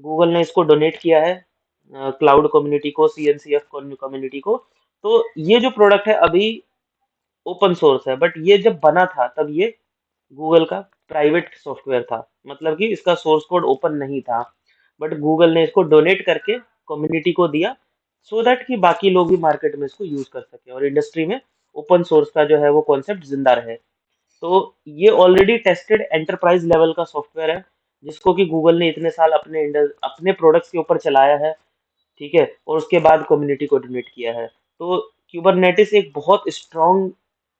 गूगल ने इसको डोनेट किया है क्लाउड कम्युनिटी को, CNCF कम्युनिटी को। तो ये जो प्रोडक्ट है अभी ओपन सोर्स है, बट ये जब बना था तब ये गूगल का प्राइवेट सॉफ्टवेयर था, मतलब कि इसका सोर्स कोड ओपन नहीं था। बट गूगल ने इसको डोनेट करके कम्युनिटी को दिया, सो दैट कि बाकी लोग भी मार्केट में इसको यूज कर सके और इंडस्ट्री में ओपन सोर्स का जो है वो कॉन्सेप्ट जिंदा रहे। तो ये ऑलरेडी टेस्टेड एंटरप्राइज लेवल का सॉफ्टवेयर है, जिसको कि गूगल ने इतने साल अपने प्रोडक्ट्स के ऊपर चलाया है। ठीक है, और उसके बाद कम्युनिटी को डोनेट किया है। तो क्यूबरनेटिस एक बहुत स्ट्रॉन्ग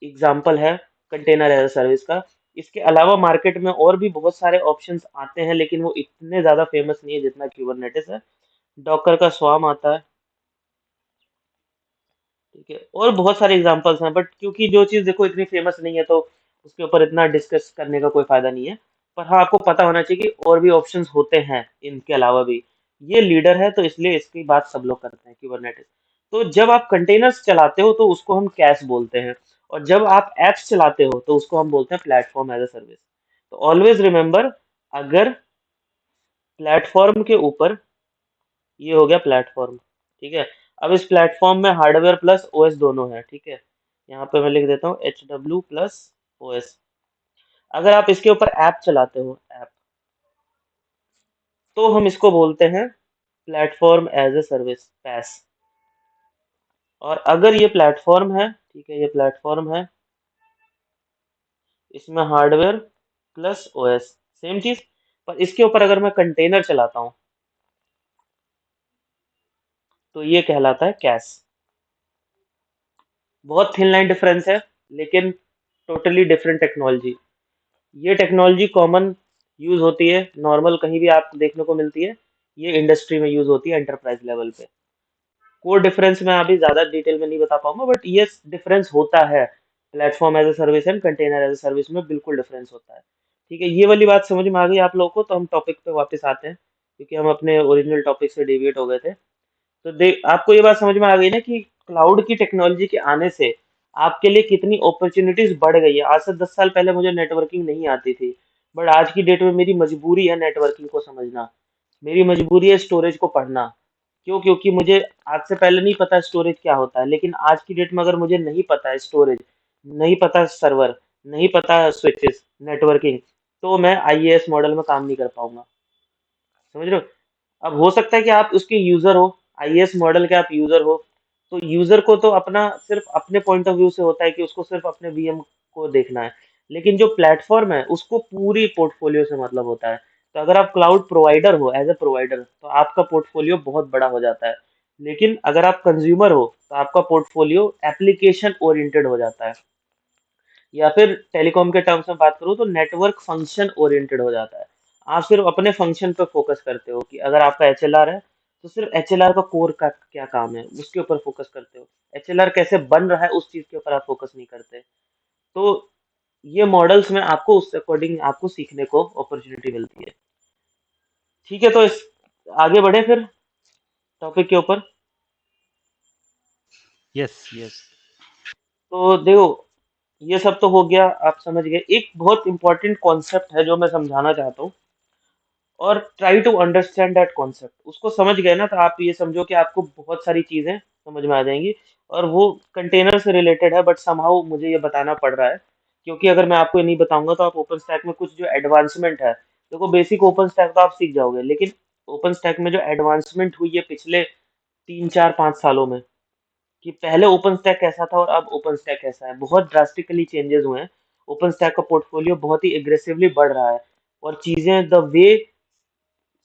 एग्जाम्पल है कंटेनर एज अ सर्विस का। इसके अलावा मार्केट में और भी बहुत सारे ऑप्शंस आते हैं, लेकिन वो इतने ज्यादा फेमस नहीं है जितना क्यूबरनेटिस है। डॉकर का स्वाम आता है, ठीक है, और बहुत सारे एग्जांपल्स हैं, बट क्योंकि जो चीज़ देखो इतनी फेमस नहीं है तो उसके ऊपर इतना डिस्कस करने का कोई फायदा नहीं है। पर हाँ, आपको पता होना चाहिए कि और भी ऑप्शंस होते हैं इनके अलावा भी। ये लीडर है तो इसलिए इसकी बात सब लोग करते हैं, कुबरनेटिस। तो जब आप कंटेनर्स चलाते हो तो उसको हम कैश बोलते हैं, और जब आप एप्स चलाते हो तो उसको हम बोलते हैं प्लेटफॉर्म एज अ सर्विस। तो ऑलवेज रिमेंबर, अगर प्लेटफॉर्म के ऊपर, ये हो गया प्लेटफॉर्म, ठीक है। अब इस प्लेटफॉर्म में हार्डवेयर प्लस ओएस दोनों है, ठीक है। यहाँ पे मैं लिख देता हूँ HW प्लस ओएस। अगर आप इसके ऊपर ऐप चलाते हो, ऐप, तो हम इसको बोलते हैं प्लेटफॉर्म एज ए सर्विस, पैस। और अगर ये प्लेटफॉर्म है, ठीक है, ये प्लेटफॉर्म है, इसमें हार्डवेयर प्लस ओएस, सेम चीज। पर इसके ऊपर अगर मैं कंटेनर चलाता हूँ तो ये कहलाता है कैश। बहुत थिन लाइन डिफरेंस है, लेकिन टोटली डिफरेंट टेक्नोलॉजी। ये टेक्नोलॉजी कॉमन यूज होती है, नॉर्मल कहीं भी आप देखने को मिलती है। ये इंडस्ट्री में यूज होती है एंटरप्राइज लेवल पे। कोर डिफरेंस मैं अभी ज्यादा डिटेल में नहीं बता पाऊंगा, बट ये डिफरेंस होता है। Platform as a service and container as a service में बिल्कुल डिफरेंस होता है। ठीक है, ये वाली बात समझ में आ गई आप लोगों को। तो हम टॉपिक पे वापस आते हैं, क्योंकि हम अपने ओरिजिनल टॉपिक से डेविएट हो गए थे। तो देख, आपको ये बात समझ में आ गई ना कि क्लाउड की टेक्नोलॉजी के आने से आपके लिए कितनी अपॉर्चुनिटीज बढ़ गई है। आज से 10 साल पहले मुझे नेटवर्किंग नहीं आती थी, बट आज की डेट में मेरी मजबूरी है नेटवर्किंग को समझना। मेरी मजबूरी है स्टोरेज को पढ़ना। क्यों? क्योंकि मुझे आज से पहले नहीं पता स्टोरेज क्या होता है, लेकिन आज की डेट में अगर मुझे नहीं पता है स्टोरेज, नहीं पता सर्वर, नहीं पता स्विचेस, नेटवर्किंग, तो मैं IAS मॉडल में काम नहीं कर पाऊंगा। समझ रहे हो? अब हो सकता है कि आप उसके यूजर हो, IAS मॉडल के आप यूजर हो। तो यूजर को तो अपना सिर्फ अपने पॉइंट ऑफ व्यू से होता है कि उसको सिर्फ अपने VM को देखना है, लेकिन जो प्लेटफॉर्म है उसको पूरी पोर्टफोलियो से मतलब होता है। तो अगर आप क्लाउड प्रोवाइडर हो, एज ए प्रोवाइडर, तो आपका पोर्टफोलियो बहुत बड़ा हो जाता है। लेकिन अगर आप कंज्यूमर हो तो आपका पोर्टफोलियो एप्लीकेशन ओरिएंटेड हो जाता है, या फिर टेलीकॉम के टर्म्स में बात करूँ तो नेटवर्क फंक्शन ओरिएंटेड हो जाता है। आप सिर्फ अपने फंक्शन पे फोकस करते हो कि अगर आपका HLR है तो सिर्फ HLR का कोर का क्या काम है उसके ऊपर फोकस करते हो। HLR कैसे बन रहा है उस चीज के ऊपर आप फोकस नहीं करते। तो ये मॉडल्स में आपको उस अकॉर्डिंग आपको सीखने को अपॉर्चुनिटी मिलती है। ठीक है, तो इस आगे बढ़े फिर टॉपिक के ऊपर। Yes yes. तो देखो, ये सब तो हो गया, आप समझ गए। एक बहुत इंपॉर्टेंट कॉन्सेप्ट है जो मैं समझाना चाहता हूँ, और try to understand that concept. उसको समझ गए ना, तो आप ये समझो कि आपको बहुत सारी चीजें समझ में आ जाएंगी। और वो कंटेनर से रिलेटेड है, बट समहाउ मुझे ये बताना पड़ रहा है, क्योंकि अगर मैं आपको ये नहीं बताऊंगा तो आप ओपन स्टैक में कुछ जो एडवांसमेंट है, देखो बेसिक ओपन स्टैक तो आप सीख जाओगे, लेकिन ओपन स्टैक में जो एडवांसमेंट हुई है पिछले 3 4 5 सालों में, कि पहले ओपन स्टैक कैसा था और अब ओपन स्टैक कैसा है, बहुत ड्रास्टिकली चेंजेस हुए हैं। ओपन स्टैक का पोर्टफोलियो बहुत ही एग्रेसिवली बढ़ रहा है, और चीजें the way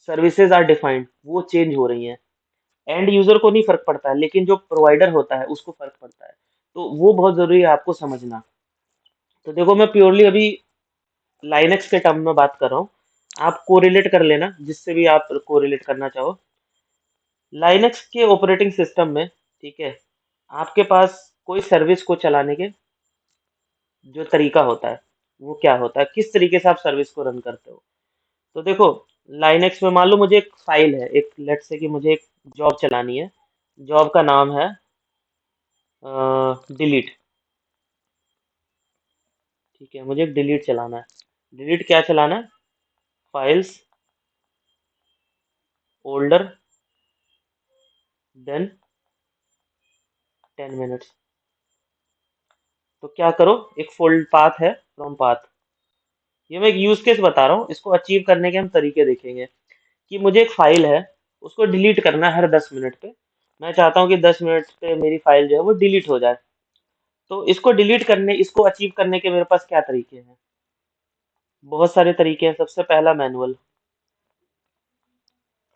services are defined वो चेंज हो रही हैं। एंड यूजर को नहीं फर्क पड़ता है, लेकिन जो प्रोवाइडर होता है उसको फर्क पड़ता है। तो वो बहुत जरूरी है आपको समझना। तो देखो, मैं प्योरली अभी लाइनक्स के टर्म में बात कर रहा हूँ, आप कोरिलेट कर लेना जिससे भी आप कोरिलेट करना चाहो। लाइनक्स के ऑपरेटिंग सिस्टम में, ठीक है, आपके पास कोई सर्विस को चलाने के जो तरीका होता है वो क्या होता है, किस तरीके से आप सर्विस को रन करते हो। तो देखो, लाइनक्स में मान लो मुझे एक फाइल है, एक लेट्स से कि मुझे एक जॉब चलानी है। जॉब का नाम है डिलीट। ठीक है, मुझे एक डिलीट चलाना है। डिलीट क्या चलाना है? Files older than 10 minutes. तो क्या करो, एक फोल्ड पाथ है फ्रॉम पाथ। ये मैं एक यूज केस बता रहा हूँ, इसको अचीव करने के हम तरीके देखेंगे। कि मुझे एक फाइल है, उसको डिलीट करना है हर 10 मिनट पे। मैं चाहता हूँ कि 10 मिनट पे मेरी फाइल जो है वो डिलीट हो जाए। तो इसको डिलीट करने, इसको अचीव करने के मेरे पास क्या तरीके हैं? बहुत सारे तरीके हैं। सबसे पहला, मैनुअल।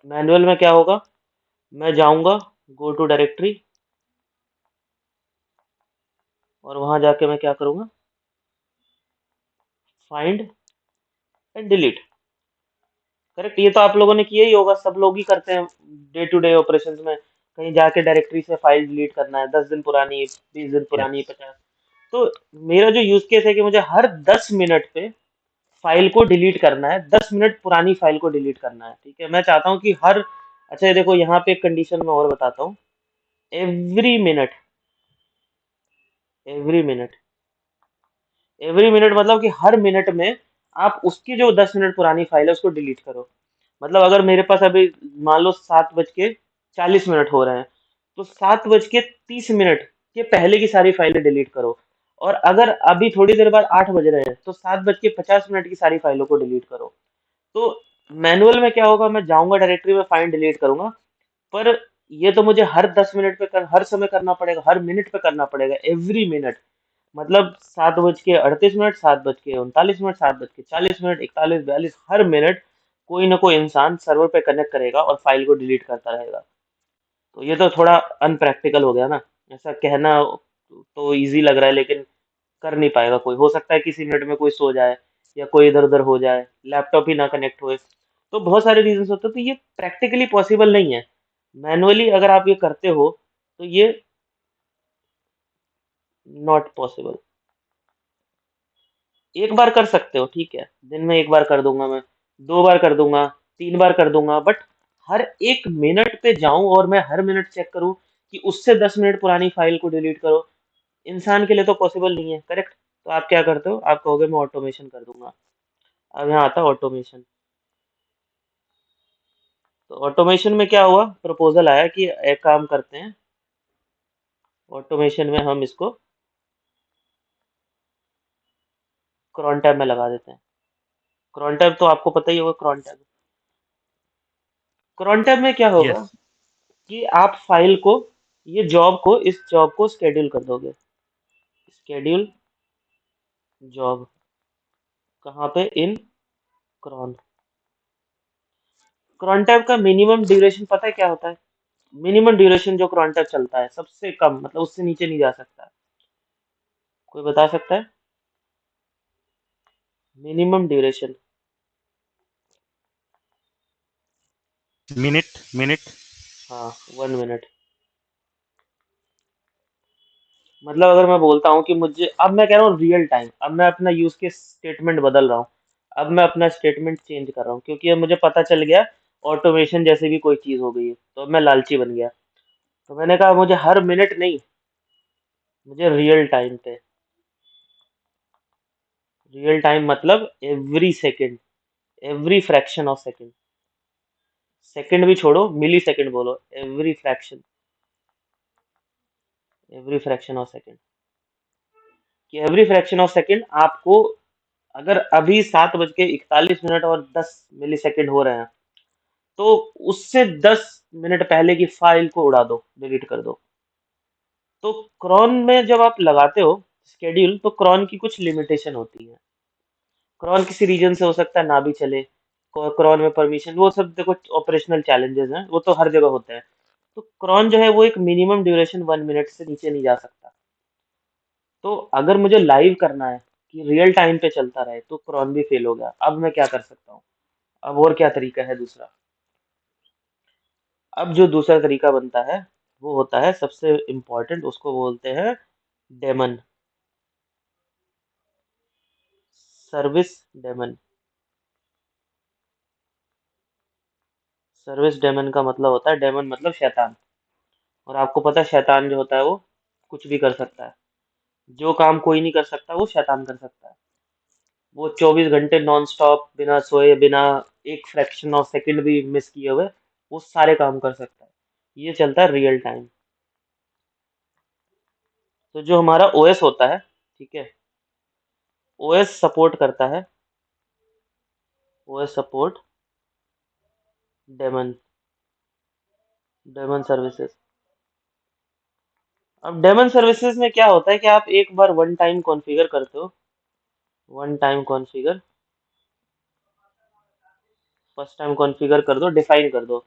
मैनुअल में क्या होगा? मैं जाऊंगा गो टू डायरेक्टरी, और वहां जाके मैं क्या करूंगा? Find and delete. करेक्ट, ये तो आप लोगों ने किया ही होगा, सब लोग ही करते हैं डे टू डे ऑपरेशंस में। कहीं जाके डायरेक्टरी से फाइल डिलीट करना है, 10 दिन पुरानी, 20 दिन पुरानी, यस 50। तो मेरा जो यूज केस है कि मुझे हर 10 मिनट पे फाइल को डिलीट करना है, 10 मिनट पुरानी फाइल को डिलीट करना है। ठीक है, मैं चाहता हूँ कि हर, अच्छा ये देखो यहाँ पे एक कंडीशन मैं और बताता हूँ। Every minute, every minute, every minute मतलब कि हर मिनट में आप उसकी जो 10 मिनट पुरानी फाइल है उसको डिलीट करो। मतलब अगर मेरे पास अभी मान लो 7:40 हो रहे हैं, तो 7:30 के पहले की सारी फाइलें डिलीट करो। और अगर अभी थोड़ी देर बाद 8 बज रहे हैं, तो 7:50 की सारी फाइलों को डिलीट करो। तो मैनुअल में क्या होगा, मैं जाऊंगा डायरेक्टरी में, फाइंड डिलीट करूंगा। पर ये तो मुझे हर 10 मिनट पे हर समय करना पड़ेगा, हर मिनट पे करना पड़ेगा, एवरी मिनट। मतलब 7:38, 7:39, 7:40, 41, हर मिनट कोई ना कोई इंसान सर्वर पे कनेक्ट करेगा और फाइल को डिलीट करता रहेगा। तो ये तो थोड़ा अनप्रैक्टिकल हो गया ना। ऐसा कहना तो इजी लग रहा है, लेकिन कर नहीं पाएगा कोई। हो सकता है किसी मिनट में कोई सो जाए, या कोई इधर उधर हो जाए, लैपटॉप ही ना कनेक्ट होए। तो बहुत सारे रीजंस होते हैं, तो ये प्रैक्टिकली पॉसिबल नहीं है। मैनुअली अगर आप ये करते हो तो ये नॉट पॉसिबल। एक बार कर सकते हो, ठीक है, दिन में एक बार कर दूंगा मैं, 2 बार कर दूंगा, 3 बार कर दूंगा, बट हर एक मिनट पे जाऊं और मैं हर मिनट चेक करूं कि उससे 10 मिनट पुरानी फाइल को डिलीट करो, इंसान के लिए तो पॉसिबल नहीं है। करेक्ट। तो आप क्या करते हो, आप कहोगे मैं ऑटोमेशन कर दूंगा। अब यहाँ आता है ऑटोमेशन। तो ऑटोमेशन में क्या हुआ, प्रपोजल आया कि एक काम करते हैं, ऑटोमेशन में हम इसको क्रॉन टैब में लगा देते हैं। क्रॉन टैब तो आपको पता ही होगा, क्रॉन टैब। क्रॉन टैब में क्या होगा यस। कि आप फाइल को, ये जॉब को, इस जॉब को स्केड्यूल कर दोगे। स्केड्यूल जॉब, कहाँ पे? इन क्रॉन। क्रॉन टैब का मिनिमम ड्यूरेशन पता है क्या होता है? मिनिमम ड्यूरेशन जो क्रॉन टैब चलता है, सबसे कम, मतलब उससे नीचे नहीं जा सकता। कोई बता सकता है? Minimum duration. Minute minute. हाँ, 1 मिनट। मतलब अगर मैं बोलता हूँ कि मुझे, अब मैं कह रहा हूँ रियल टाइम, अब मैं अपना यूज केस स्टेटमेंट बदल रहा हूँ। अब मैं अपना स्टेटमेंट चेंज कर रहा हूँ क्योंकि अब मुझे पता चल गया ऑटोमेशन जैसे भी कोई चीज हो गई है, तो अब मैं लालची बन गया। तो मैंने कहा मुझे हर मिनट नहीं, मुझे रियल टाइम पे। रियल टाइम मतलब every second, every fraction of second. Second भी छोड़ो, मिली सेकेंड बोलो, every fraction, every fraction of second. कि एवरी फ्रैक्शन ऑफ सेकेंड आपको, अगर अभी 7:41 और 10 मिली सेकेंड हो रहे हैं, तो उससे 10 मिनट पहले की फाइल को उड़ा दो, डिलीट कर दो। तो क्रॉन में जब आप लगाते हो स्केड्यूल, तो क्रॉन की कुछ लिमिटेशन होती है। क्रॉन किसी रीजन से हो सकता है ना भी चले, क्रॉन में परमिशन, वो सब देखो ऑपरेशनल चैलेंजेस हैं, वो तो हर जगह होते हैं। तो क्रॉन जो है वो एक मिनिमम ड्यूरेशन 1 मिनट से नीचे नहीं जा सकता। तो अगर मुझे लाइव करना है कि रियल टाइम पे चलता रहे, तो क्रॉन भी फेल हो गया। अब मैं क्या कर सकता हूँ? अब और क्या तरीका है दूसरा? अब जो दूसरा तरीका बनता है वो होता है सबसे इम्पोर्टेंट, उसको बोलते हैं daemon, service daemon. Service daemon का मतलब होता है, डेमन मतलब शैतान। और आपको पता है शैतान जो होता है वो कुछ भी कर सकता है। जो काम कोई नहीं कर सकता वो शैतान कर सकता है। वो 24 घंटे नॉन स्टॉप, बिना सोए, बिना एक फ्रैक्शन ऑफ सेकंड भी मिस किए हुए, वो सारे काम कर सकता है। ये चलता है रियल टाइम। तो जो हमारा ओएस होता है, ठीक है, ओएस सपोर्ट करता है, OS support daemon, daemon services. अब डेमन सर्विसेज में क्या होता है कि आप एक बार वन टाइम कॉन्फ़िगर करते हो, one time configure, first time configure कर दो, डिफाइन कर दो।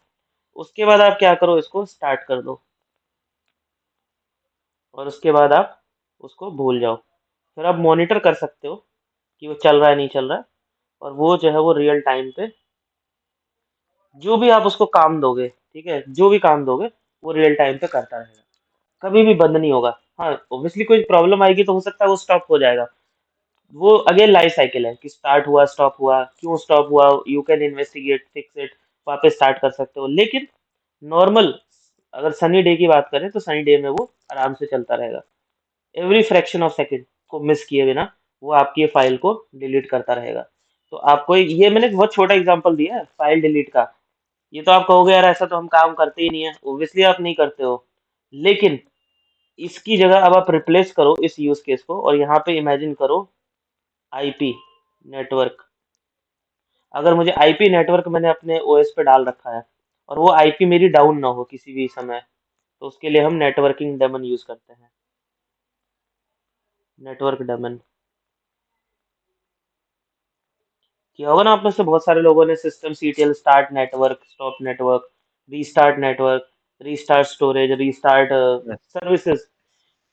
उसके बाद आप क्या करो, इसको स्टार्ट कर दो, और उसके बाद आप उसको भूल जाओ। फिर आप मॉनिटर कर सकते हो कि वो चल रहा है नहीं चल रहा है, और वो जो है वो रियल टाइम पे जो भी आप उसको काम दोगे, ठीक है, जो भी काम दोगे वो रियल टाइम पे करता रहेगा, कभी भी बंद नहीं होगा। हाँ, ऑब्वियसली कोई प्रॉब्लम आएगी तो हो सकता है वो स्टॉप हो जाएगा। वो अगेन लाइफ साइकिल है कि स्टार्ट हुआ, स्टॉप हुआ, क्यों स्टॉप हुआ, you can investigate, fix it, वापस स्टार्ट कर सकते हो। लेकिन नॉर्मल, अगर सनी डे की बात करें तो सनी डे में वो आराम से चलता रहेगा। एवरी फ्रैक्शन ऑफ सेकंड को मिस किए बिना वो आपकी ये फाइल को डिलीट करता रहेगा। तो आपको ये मैंने बहुत छोटा एग्जांपल दिया है फाइल डिलीट का। ये तो आप कहोगे यार ऐसा तो हम काम करते ही नहीं है, ओब्वियसली आप नहीं करते हो। लेकिन इसकी जगह अब आप रिप्लेस करो इस यूज केस को, और यहाँ पे इमेजिन करो आईपी नेटवर्क। अगर मुझे आईपी नेटवर्क मैंने अपने ओएस पे डाल रखा है, और वो आईपी मेरी डाउन ना हो किसी भी समय, तो उसके लिए हम नेटवर्किंग डेमन यूज करते हैं, नेटवर्क डेमन। किया होगा ना आप में से बहुत सारे लोगों ने, system CTL start network, stop network, restart network, restart storage, restart Yes. Services.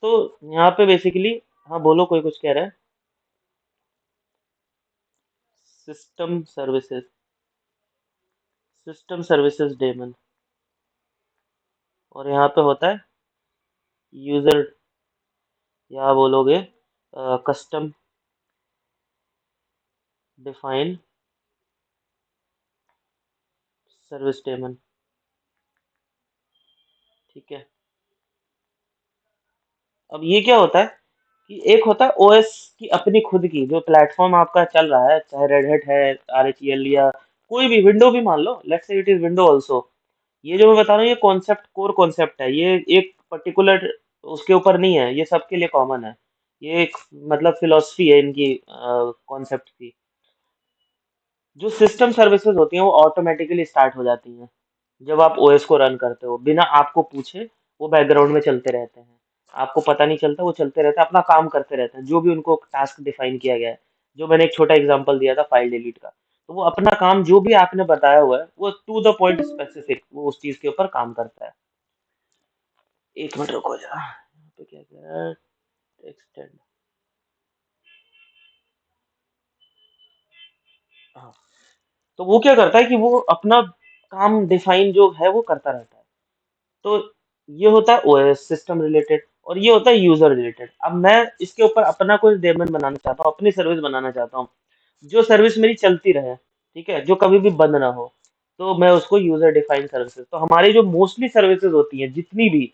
तो यहाँ पे बेसिकली, हाँ बोलो, कोई कुछ कह रहा है? System services, system services daemon. और यहाँ पे होता है यूजर, या बोलोगे कस्टम डिफाइन सर्विस डेमन, ठीक है। अब ये क्या होता है कि एक होता है ओएस की अपनी खुद की, जो प्लेटफॉर्म आपका चल रहा है, चाहे रेड हैट है, आरएचएल, या कोई भी विंडो भी मान लो, let's say it is window also. ये जो मैं बता रहा हूँ ये कॉन्सेप्ट, कोर कॉन्सेप्ट है, ये एक पर्टिकुलर उसके ऊपर नहीं है, ये सबके लिए कॉमन है। ये एक मतलब फिलॉसफी है इनकी कॉन्सेप्ट की। जो सिस्टम सर्विसेज होती हैं वो ऑटोमेटिकली स्टार्ट हो जाती हैं जब आप ओएस को रन करते हो, बिना आपको पूछे। वो बैकग्राउंड में चलते रहते हैं, आपको पता नहीं चलता, वो चलते रहते हैं, अपना काम करते रहते हैं, जो भी उनको टास्क डिफाइन किया गया है। जो मैंने एक छोटा एग्जांपल दिया था फाइल डिलीट का, तो वो अपना काम जो भी आपने बताया हुआ है वो टू द पॉइंट स्पेसिफिक वो उस चीज के ऊपर काम करता है। एक मिनट रुको जरा, यहाँ पे क्या क्या है, एक्सटेंड, हाँ। तो वो क्या करता है कि वो अपना काम डिफाइन जो है वो करता रहता है। तो ये होता है ओएस सिस्टम रिलेटेड। और ये होता है यूजर रिलेटेड। अब मैं इसके ऊपर अपना कोई डेमन बनाना चाहता हूँ, अपनी सर्विस बनाना चाहता हूँ, जो सर्विस मेरी चलती रहे, ठीक है, जो कभी भी बंद ना हो, तो मैं उसको यूजर डिफाइंड सर्विसेज, तो हमारी जो मोस्टली सर्विसेज होती हैं जितनी भी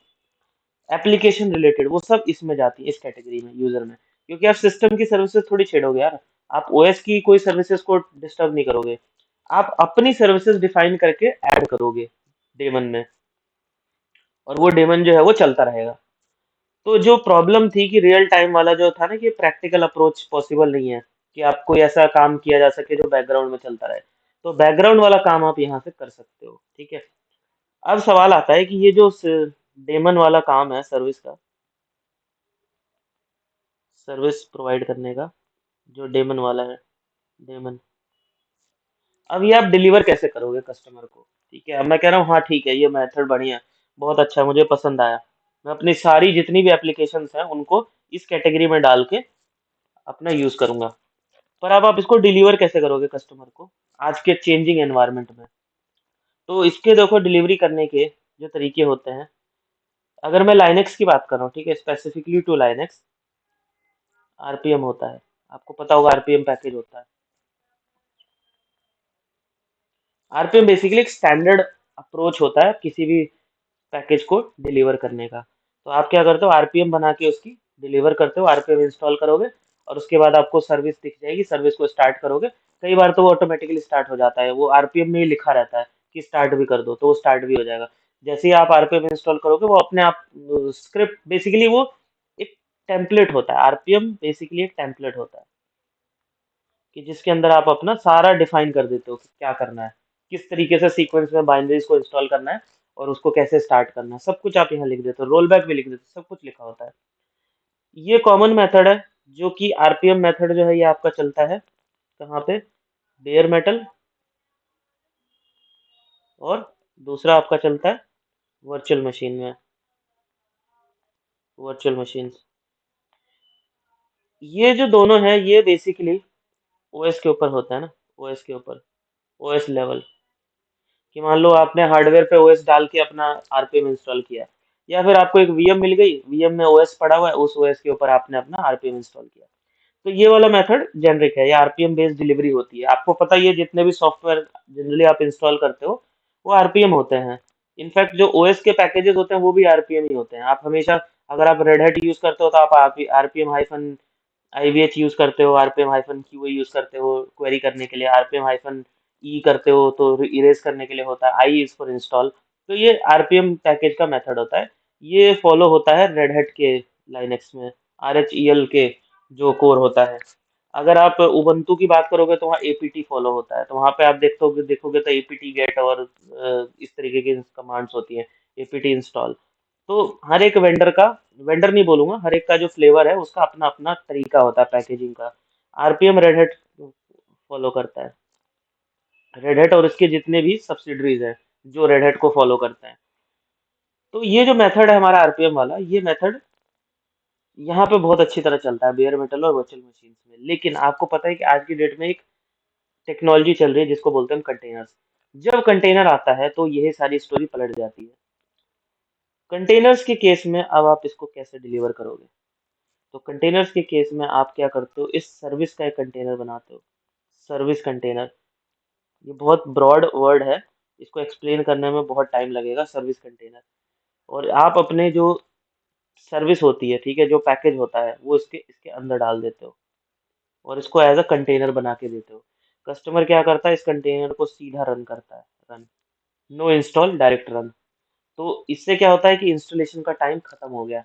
एप्लीकेशन रिलेटेड, वो सब इसमें जाती है, इस कैटेगरी में, यूजर में। क्योंकि आप सिस्टम की सर्विसेज थोड़ी छेड़ोगे यार, आप ओएस की कोई सर्विसेज को डिस्टर्ब नहीं करोगे, आप अपनी सर्विसेज डिफाइन करके ऐड करोगे डेमन में, और वो डेमन जो है वो चलता रहेगा। तो जो प्रॉब्लम थी कि रियल टाइम वाला जो था ना, कि प्रैक्टिकल अप्रोच पॉसिबल नहीं है कि आप कोई ऐसा काम किया जा सके जो बैकग्राउंड में चलता रहे, तो बैकग्राउंड वाला काम आप यहाँ से कर सकते हो, ठीक है। अब सवाल आता है कि ये जो डेमन वाला काम है सर्विस का, सर्विस प्रोवाइड करने का, जो डेमन वाला है, डेमन, अब ये आप डिलीवर कैसे करोगे कस्टमर को? ठीक है, अब मैं कह रहा हूँ हाँ ठीक है, ये मेथड बढ़िया है, बहुत अच्छा है, मुझे पसंद आया, मैं अपनी सारी जितनी भी एप्लीकेशंस हैं उनको इस कैटेगरी में डाल के अपना यूज करूंगा। पर अब आप इसको डिलीवर कैसे करोगे कस्टमर को आज के चेंजिंग एनवायरनमेंट में? तो इसके देखो डिलीवरी करने के जो तरीके होते हैं, अगर मैं लाइनेक्स की बात कर रहा हूँ, ठीक है, स्पेसिफिकली टू लाइनेक्स, आरपीएम होता है, आपको पता होगा आरपीएम पैकेज होता है। आरपीएम बेसिकली एक स्टैंडर्ड अप्रोच होता है किसी भी पैकेज को डिलीवर करने का। तो आप क्या करते हो, आरपीएम बना के उसकी डिलीवर करते हो, आरपीएम इंस्टॉल करोगे, और उसके बाद आपको सर्विस दिख जाएगी, सर्विस को स्टार्ट करोगे, कई बार तो वो ऑटोमेटिकली स्टार्ट हो जाता है, वो आरपीएम में ही लिखा रहता है कि स्टार्ट भी कर दो, तो वो स्टार्ट भी हो जाएगा। जैसे ही आप आरपीएम इंस्टॉल करोगे, वो अपने आप स्क्रिप्ट, बेसिकली वो एक टेम्पलेट होता है, आरपीएम बेसिकली एक टेम्पलेट होता है कि जिसके अंदर आप अपना सारा डिफाइन कर देते हो कि क्या करना है, किस तरीके से सीक्वेंस में बाइनरीज को इंस्टॉल करना है, और उसको कैसे स्टार्ट करना है, सब कुछ आप यहाँ लिख देते हो, रोल बैक भी लिख देते हो, सब कुछ लिखा होता है। ये कॉमन मेथड है, जो कि आरपीएम मेथड जो है ये आपका चलता है कहाँ पे, बेयर मेटल, और दूसरा आपका चलता है वर्चुअल मशीन में, वर्चुअल मशीन। ये जो दोनों हैं ये बेसिकली ओएस के ऊपर होता है ना, ओएस के ऊपर, ओएस लेवल, कि मान लो आपने हार्डवेयर पे ओएस डाल के अपना आरपीएम इंस्टॉल किया, या फिर आपको एक वीएम मिल गई, वीएम में ओएस पड़ा हुआ है, उस ओएस के ऊपर आपने अपना आरपीएम इंस्टॉल किया। तो ये वाला मेथड जेनरिक है, ये आरपीएम बेस्ड डिलीवरी होती है, आपको पता ही है जितने भी सॉफ्टवेयर जनरली आप इंस्टॉल करते हो वो आरपीएम होते हैं। इनफैक्ट जो ओएस के पैकेजेस होते हैं वो भी आरपीएम ही होते हैं। आप हमेशा, अगर आप रेड हैट यूज करते हो तो आप आरपीएम हाइफन आईवीएच यूज करते हो, आरपीएम हाइफन क्यूए यूज करते हो क्वेरी करने के लिए, आरपीएम हाइफन ई करते हो तो इरेज करने के लिए होता है, आई इज फॉर इंस्टॉल। तो ये आरपीएम पैकेज का मेथड होता है, ये फॉलो होता है रेड हैट के लाइनेक्स में, आर एच ई एल के जो कोर होता है। अगर आप उबंटू की बात करोगे तो वहाँ एपीटी फॉलो होता है, तो वहाँ पे आप देखोगे तो एपीटी गेट और इस तरीके की कमांड्स होती हैं, एपीटी इंस्टॉल। तो हर एक वेंडर का, वेंडर नहीं बोलूंगा, हर एक का जो फ्लेवर है उसका अपना अपना तरीका होता है पैकेजिंग का। आरपीएम रेडहेट फॉलो करता है, रेडहेट और इसके जितने भी सब्सिडरीज हैं जो रेडहेट को फॉलो करते हैं। तो ये जो मेथड है हमारा आरपीएम वाला, ये मेथड यहाँ पे बहुत अच्छी तरह चलता है बेयर मेटल और वर्चुअल मशीन्स में। लेकिन आपको पता है कि आज की डेट में एक टेक्नोलॉजी चल रही है जिसको बोलते हैं कंटेनर्स। जब कंटेनर आता है तो यही सारी स्टोरी पलट जाती है। कंटेनर्स के केस में अब आप इसको कैसे डिलीवर करोगे? तो कंटेनर्स के केस में आप क्या करते हो, इस सर्विस का एक कंटेनर बनाते हो, सर्विस कंटेनर। ये बहुत ब्रॉड वर्ड है, इसको एक्सप्लेन करने में बहुत टाइम लगेगा, सर्विस कंटेनर। और आप अपने जो सर्विस होती है, ठीक है, जो पैकेज होता है वो इसके इसके अंदर डाल देते हो, और इसको एज अ कंटेनर बना के देते हो। कस्टमर क्या करता है, इस कंटेनर को सीधा रन करता है, run, no install, direct run. तो इससे क्या होता है कि इंस्टॉलेशन का टाइम खत्म हो गया।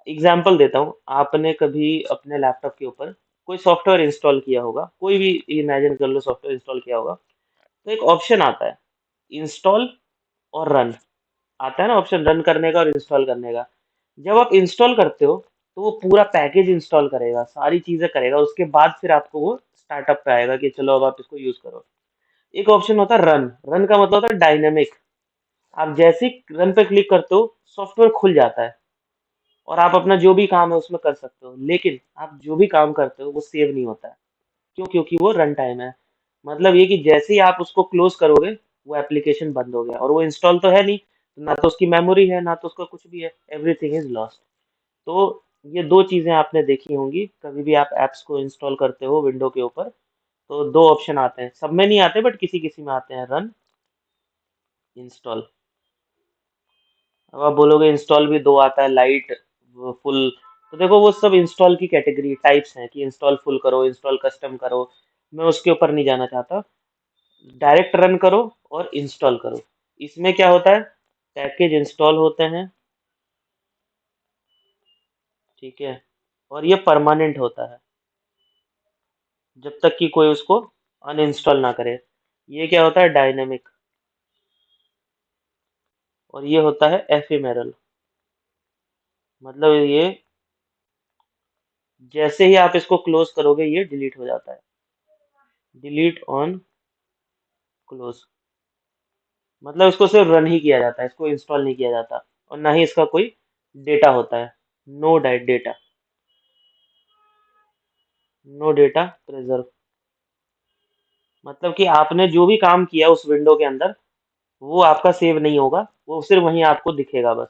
एग्जाम्पल देता हूँ, आपने कभी अपने लैपटॉप के ऊपर कोई सॉफ्टवेयर इंस्टॉल किया होगा, कोई भी इमेजिन कर लो सॉफ्टवेयर इंस्टॉल किया होगा, तो एक ऑप्शन आता है इंस्टॉल और रन, आता है ना ऑप्शन रन करने का और इंस्टॉल करने का। जब आप इंस्टॉल करते हो तो वो पूरा पैकेज इंस्टॉल करेगा, सारी चीजें करेगा, उसके बाद फिर आपको वो स्टार्टअप पे आएगा कि चलो अब आप इसको यूज करो। एक ऑप्शन होता है रन, रन का मतलब होता है डायनेमिक। आप जैसे ही रन पे क्लिक करते हो सॉफ्टवेयर खुल जाता है, और आप अपना जो भी काम है उसमें कर सकते हो, लेकिन आप जो भी काम करते हो वो सेव नहीं होता है। क्यों? क्योंकि वो रन टाइम है। मतलब ये कि जैसे ही आप उसको क्लोज करोगे वो एप्लीकेशन बंद हो गया, और वो इंस्टॉल तो है नहीं, तो ना तो उसकी मेमोरी है ना तो उसका कुछ भी है, एवरीथिंग इज लॉस्ट। तो ये दो चीजें आपने देखी होंगी, कभी भी आप एप्स को इंस्टॉल करते हो विंडो के ऊपर तो दो ऑप्शन आते हैं, सब में नहीं आते बट किसी किसी में आते हैं, रन, इंस्टॉल। अब आप बोलोगे इंस्टॉल भी दो आता है, लाइट, फुल। तो देखो वो सब इंस्टॉल की कैटेगरी टाइप्स हैं कि इंस्टॉल फुल करो, इंस्टॉल कस्टम करो। मैं उसके ऊपर नहीं जाना चाहता। डायरेक्ट रन करो और इंस्टॉल करो। इसमें क्या होता है, पैकेज इंस्टॉल होते हैं, ठीक है, और ये परमानेंट होता है जब तक कि कोई उसको अनइंस्टॉल ना करे। ये क्या होता है, डायनेमिक। और ये होता है एफिमेरल, मतलब ये जैसे ही आप इसको क्लोज करोगे ये डिलीट हो जाता है। डिलीट ऑन क्लोज, मतलब इसको सिर्फ रन ही किया जाता है, इसको इंस्टॉल नहीं किया जाता। और ना ही इसका कोई डेटा होता है। No diet data, no data preserve, मतलब कि आपने जो भी काम किया उस विंडो के अंदर वो आपका सेव नहीं होगा, वो सिर्फ वहीं आपको दिखेगा बस।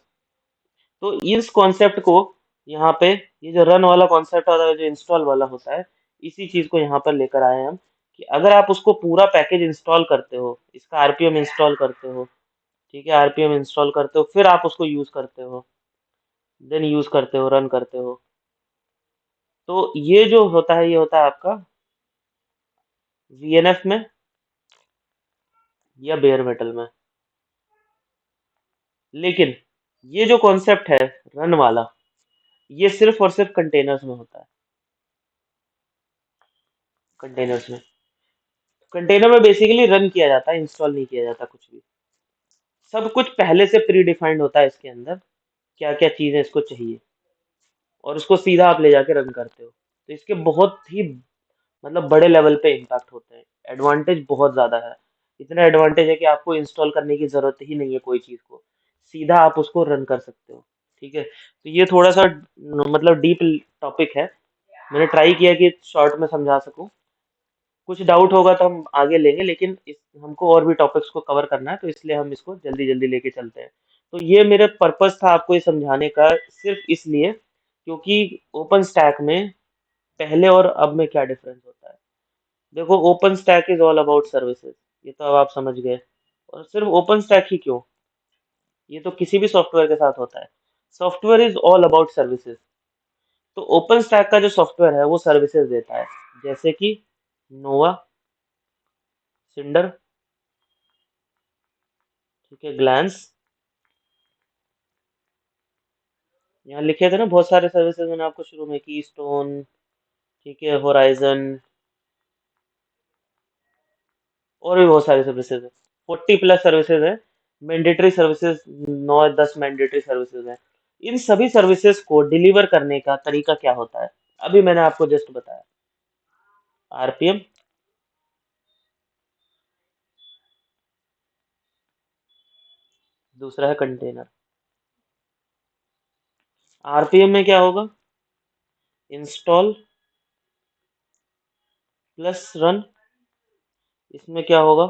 तो इस कॉन्सेप्ट को यहाँ पे, ये जो रन वाला कॉन्सेप्ट होता है, जो इंस्टॉल वाला होता है, इसी चीज को यहाँ पर लेकर आए हैं हम, कि अगर आप उसको पूरा पैकेज इंस्टॉल करते हो, इसका आरपीएम इंस्टॉल करते हो, ठीक है, आरपीएम इंस्टॉल करते हो, फिर आप उसको यूज करते हो, देन यूज करते हो, रन करते हो, तो ये जो होता है ये होता है आपका वीएनएफ में या बेयर मेटल में। लेकिन ये जो कॉन्सेप्ट है रन वाला, ये सिर्फ और सिर्फ कंटेनर्स में होता है। कंटेनर्स में, कंटेनर में बेसिकली रन किया जाता है, इंस्टॉल नहीं किया जाता कुछ भी। सब कुछ पहले से प्री डिफाइंड होता है इसके अंदर, क्या क्या चीजें इसको चाहिए, और उसको सीधा आप ले जाके रन करते हो। तो इसके बहुत ही मतलब बड़े लेवल पे इम्पैक्ट होते हैं, एडवांटेज बहुत ज्यादा है। इतना एडवांटेज है कि आपको इंस्टॉल करने की जरूरत ही नहीं है कोई चीज को, सीधा आप उसको रन कर सकते हो। ठीक है, तो ये थोड़ा सा मतलब डीप टॉपिक है, मैंने ट्राई किया कि शॉर्ट में समझा सकूं। कुछ डाउट होगा तो हम आगे लेंगे, लेकिन हमको और भी टॉपिक्स को कवर करना है, तो इसलिए हम इसको जल्दी जल्दी लेके चलते हैं। तो ये मेरा पर्पस था आपको ये समझाने का, सिर्फ इसलिए क्योंकि ओपन स्टैक में पहले और अब में क्या डिफरेंस होता है। देखो open stack is all about services, ये तो अब आप समझ गए। और सिर्फ ओपन स्टैक ही क्यों, ये तो किसी भी सॉफ्टवेयर के साथ होता है। Software is all about services. तो ओपन स्टैक का जो सॉफ्टवेयर है वो सर्विसेज देता है, जैसे कि नोवा, सिंडर, ठीक है, ग्लैंस। यहाँ लिखे थे ना बहुत सारे सर्विसेज मैंने आपको शुरू में, की स्टोन, ठीक है, होराइजन, और भी बहुत सारे सर्विसेज है। 40+ सर्विसेज है, मैंडेटरी सर्विसेज 9-10 मैंडेटरी सर्विसेज हैं। इन सभी सर्विसेज को डिलीवर करने का तरीका क्या होता है, अभी मैंने आपको जस्ट बताया। आरपीएम, दूसरा है कंटेनर। आरपीएम में क्या होगा, इंस्टॉल प्लस रन। इसमें क्या होगा,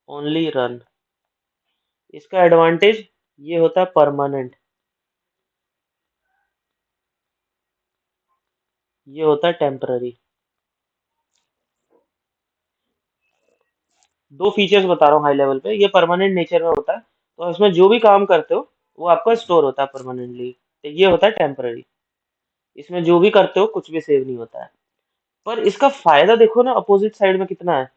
ओनली रन। इसका एडवांटेज ये होता है परमानेंट, ये होता है टेम्पररी। दो फीचर्स बता रहा हूँ हाई लेवल पे, ये परमानेंट नेचर में होता है, तो इसमें जो भी काम करते हो वो आपका स्टोर होता है परमानेंटली। तो ये होता है टेम्पररी, इसमें जो भी करते हो कुछ भी सेव नहीं होता है। पर इसका फायदा देखो ना अपोजिट साइड में कितना है,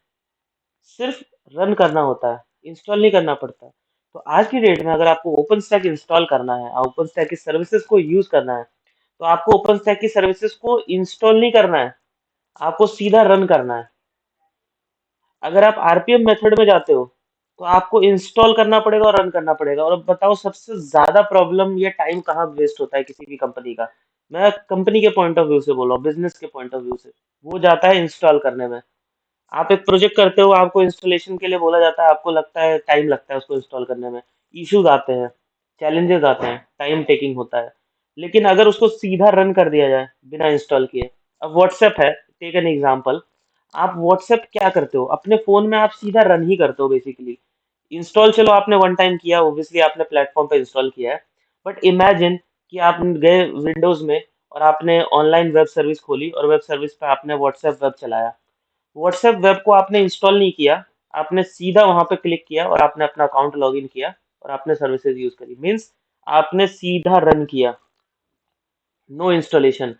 सिर्फ रन करना होता है, इंस्टॉल नहीं करना पड़ता। तो आज की डेट में अगर आपको ओपन स्टैक इंस्टॉल करना है, ओपन स्टैक की सर्विसेज को यूज करना है, तो आपको ओपन स्टैक की सर्विसेज को इंस्टॉल नहीं करना है, आपको सीधा रन करना है। अगर आप आरपीएम मेथड में जाते हो तो आपको इंस्टॉल करना पड़ेगा और रन करना पड़ेगा। और अब बताओ सबसे ज्यादा प्रॉब्लम या टाइम कहाँ वेस्ट होता है किसी भी कंपनी का, मैं कंपनी के पॉइंट ऑफ व्यू से बोल रहा हूँ, बिजनेस के पॉइंट ऑफ व्यू से, वो जाता है इंस्टॉल करने में। आप एक प्रोजेक्ट करते हो, आपको इंस्टॉलेशन के लिए बोला जाता है, आपको लगता है टाइम लगता है उसको इंस्टॉल करने में, इश्यूज आते हैं, चैलेंजेस आते हैं, टाइम टेकिंग होता है। लेकिन अगर उसको सीधा रन कर दिया जाए बिना इंस्टॉल किए, अब व्हाट्सएप है, टेक एन एग्जांपल, आप व्हाट्सएप क्या करते हो अपने फोन में, आप सीधा रन ही करते हो बेसिकली। इंस्टॉल चलो आपने वन टाइम किया, ओब्वियसली आपने प्लेटफॉर्म पे इंस्टॉल किया है, बट इमेजिन कि आप गए विंडोज में और आपने ऑनलाइन वेब सर्विस खोली और वेब सर्विस पे आपने व्हाट्सएप वेब चलाया। व्हाट्सएप वेब को आपने इंस्टॉल नहीं किया, आपने सीधा वहां पे क्लिक किया और आपने अपना अकाउंट लॉगिन किया और आपने सर्विसेज यूज करी, मीन्स आपने सीधा रन किया, नो इंस्टॉलेशन।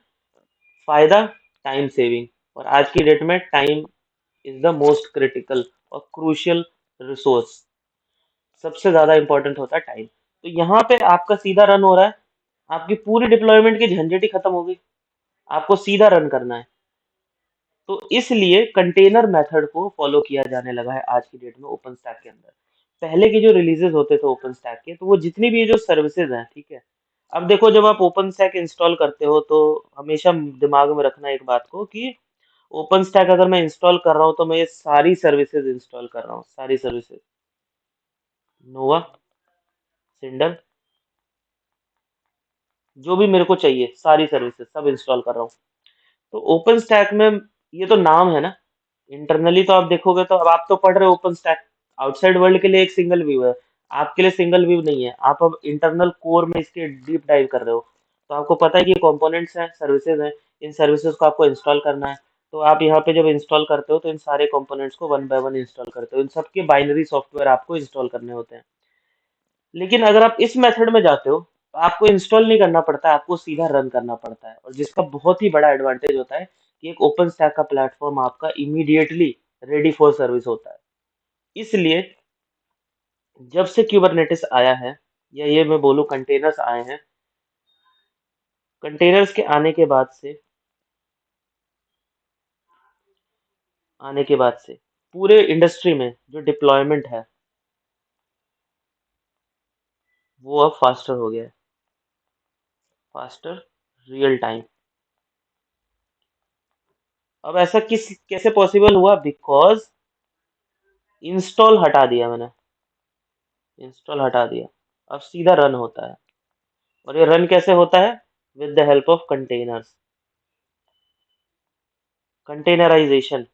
फायदा, टाइम सेविंग। और आज की डेट में time is the most critical और क्रूशियल रिसोर्स। सबसे ज्यादा इंपॉर्टेंट होता है टाइम। तो यहाँ पे आपका सीधा रन हो रहा है, आपकी पूरी डिप्लॉयमेंट की झंझट ही खत्म हो गई, आपको सीधा रन करना है। तो इसलिए कंटेनर मेथड को फॉलो किया जाने लगा है आज की डेट में ओपन स्टैक के अंदर। पहले के जो रिलीजेस होते थे ओपन स्टैक के, तो वो जितनी भी ये जो सर्विसेज हैं, ठीक है। अब देखो, जब आप ओपन स्टैक इंस्टॉल करते हो तो हमेशा दिमाग में रखना एक बात को कि ओपन स्टैक अगर मैं इंस्टॉल कर रहा हूँ तो मैं ये सारी सर्विसेज इंस्टॉल कर रहा हूँ, सारी सर्विसेज, नोवा, सिंडर, जो भी मेरे को चाहिए सारी सर्विसेज सब इंस्टॉल कर रहा हूँ। तो ओपन स्टैक में ये तो नाम है ना, इंटरनली तो आप देखोगे तो अब आप तो पढ़ रहे हो ओपन स्टैक, आउटसाइड वर्ल्ड के लिए एक सिंगल व्यू है, आपके लिए सिंगल व्यू नहीं है। आप अब इंटरनल कोर में इसके डीप डाइव कर रहे हो, तो आपको पता है कि ये कंपोनेंट्स हैं, सर्विसेज हैं, इन सर्विसेज को आपको इंस्टॉल करना है। तो आप यहाँ पे जब इंस्टॉल करते हो तो इन सारे कंपोनेंट्स को वन बाय वन इंस्टॉल करते हो, इन सबके बाइनरी सॉफ्टवेयर आपको इंस्टॉल करने होते हैं। लेकिन अगर आप इस मेथड में जाते हो तो आपको इंस्टॉल नहीं करना पड़ता, आपको सीधा रन करना पड़ता है, और जिसका बहुत ही बड़ा एडवांटेज होता है कि एक ओपन स्टैक का प्लेटफॉर्म आपका इमीडिएटली रेडी फॉर सर्विस होता है। इसलिए जब से क्यूबरनेटिस आया है, या ये मैं बोलूँ कंटेनर्स आए हैं, कंटेनर्स के आने के बाद से पूरे इंडस्ट्री में जो डिप्लॉयमेंट है वो अब फास्टर हो गया है, फास्टर, रियल टाइम। अब ऐसा किस कैसे पॉसिबल हुआ? बिकॉज इंस्टॉल हटा दिया मैंने, इंस्टॉल हटा दिया, अब सीधा रन होता है। और ये रन कैसे होता है? With the help of containers, containerization.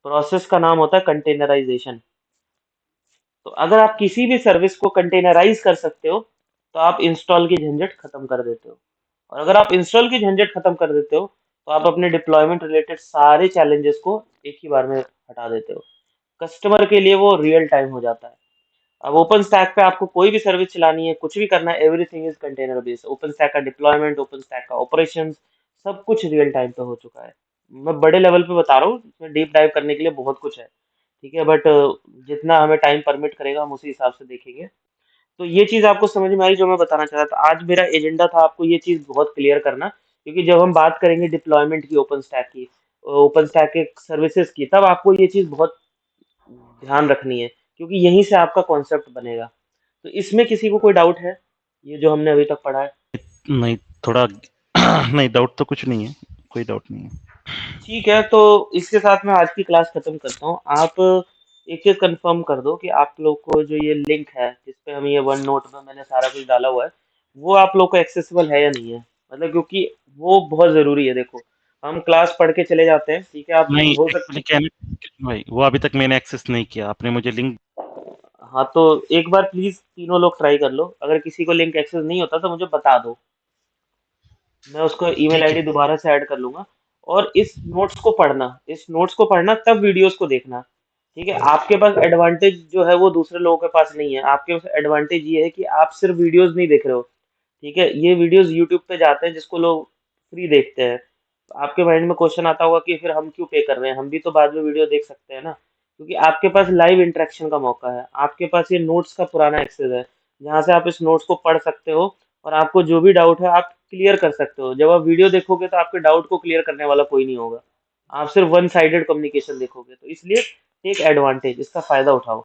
Process का नाम होता है कंटेनराइजेशन। तो अगर आप किसी भी सर्विस को कंटेनराइज कर सकते हो तो आप इंस्टॉल की झंझट खत्म कर देते हो। और अगर आप इंस्टॉल की झंझट खत्म कर देते हो तो आप अपने डिप्लॉयमेंट रिलेटेड सारे चैलेंजेस को एक ही बार में हटा देते हो। कस्टमर के लिए वो रियल टाइम हो जाता है। अब ओपन स्टैक पे आपको कोई भी सर्विस चलानी है, कुछ भी करना है, everything is container based. Open stack का डिप्लॉयमेंट, ओपन स्टैक का ऑपरेशंस, सब कुछ रियल टाइम पे हो चुका है। मैं बड़े लेवल पे बता रहा हूँ, इसमें डीप डाइव करने के लिए बहुत कुछ है, ठीक है, बट जितना हमें टाइम परमिट करेगा हम उसी हिसाब से देखेंगे। तो ये चीज आपको समझ में आई जो मैं बताना चाह रहा था। आज मेरा एजेंडा था आपको ये चीज बहुत क्लियर करना, क्योंकि जब हम बात करेंगे डिप्लॉयमेंट की, ओपन स्टैक की, ओपन स्टैक के सर्विसेज की, तब आपको ये चीज बहुत ध्यान रखनी है, क्योंकि यहीं से आपका कॉन्सेप्ट बनेगा। तो इसमें किसी को कोई डाउट है, ये जो हमने अभी तक पढ़ा है? नहीं, थोड़ा नहीं, डाउट तो कुछ नहीं है, कोई डाउट नहीं है। ठीक है, तो इसके साथ मैं आज की क्लास खत्म करता हूँ। आप एक एक कंफर्म कर दो कि आप लोग को जो ये लिंक है जिसपे हम ये वन नोट में मैंने सारा कुछ डाला हुआ है, वो आप लोग को एक्सेसिबल है या नहीं है। मतलब क्योंकि वो बहुत ज़रूरी है। देखो, हम क्लास पढ़ के चले जाते हैं, ठीक है, आप नहीं, हो सकता। एक्चुअली क्या है ना भाई, वो अभी तक मैंने एक्सेस नहीं किया, आपने मुझे लिंक। हाँ, तो एक बार प्लीज़ तीनों लोग ट्राई कर लो, अगर किसी को लिंक एक्सेस नहीं होता तो मुझे बता दो, मैं उसको ईमेल ठीक है। आईडी दोबारा से ऐड कर लूंगा। और इस नोट्स को पढ़ना, तब वीडियोस को देखना, ठीक है। आपके पास एडवांटेज जो है वो दूसरे लोगों के पास नहीं है। आपके पास एडवांटेज ये है कि आप सिर्फ वीडियोस नहीं देख रहे हो, ठीक है। ये वीडियोस यूट्यूब पे जाते हैं जिसको लोग फ्री देखते हैं। तो आपके माइंड में क्वेश्चन आता होगा कि फिर हम क्यों पे कर रहे हैं, हम भी तो बाद में वीडियो देख सकते हैं ना। क्योंकि आपके पास लाइव इंटरेक्शन का मौका है, आपके पास ये नोट्स का पुराना एक्सेस है, जहाँ से आप इस नोट्स को पढ़ सकते हो और आपको जो भी डाउट है आप क्लियर कर सकते हो। जब आप वीडियो देखोगे तो आपके डाउट को क्लियर करने वाला कोई नहीं होगा, आप सिर्फ वन साइडेड कम्युनिकेशन देखोगे। तो इसलिए टेक एडवांटेज, इसका फायदा उठाओ।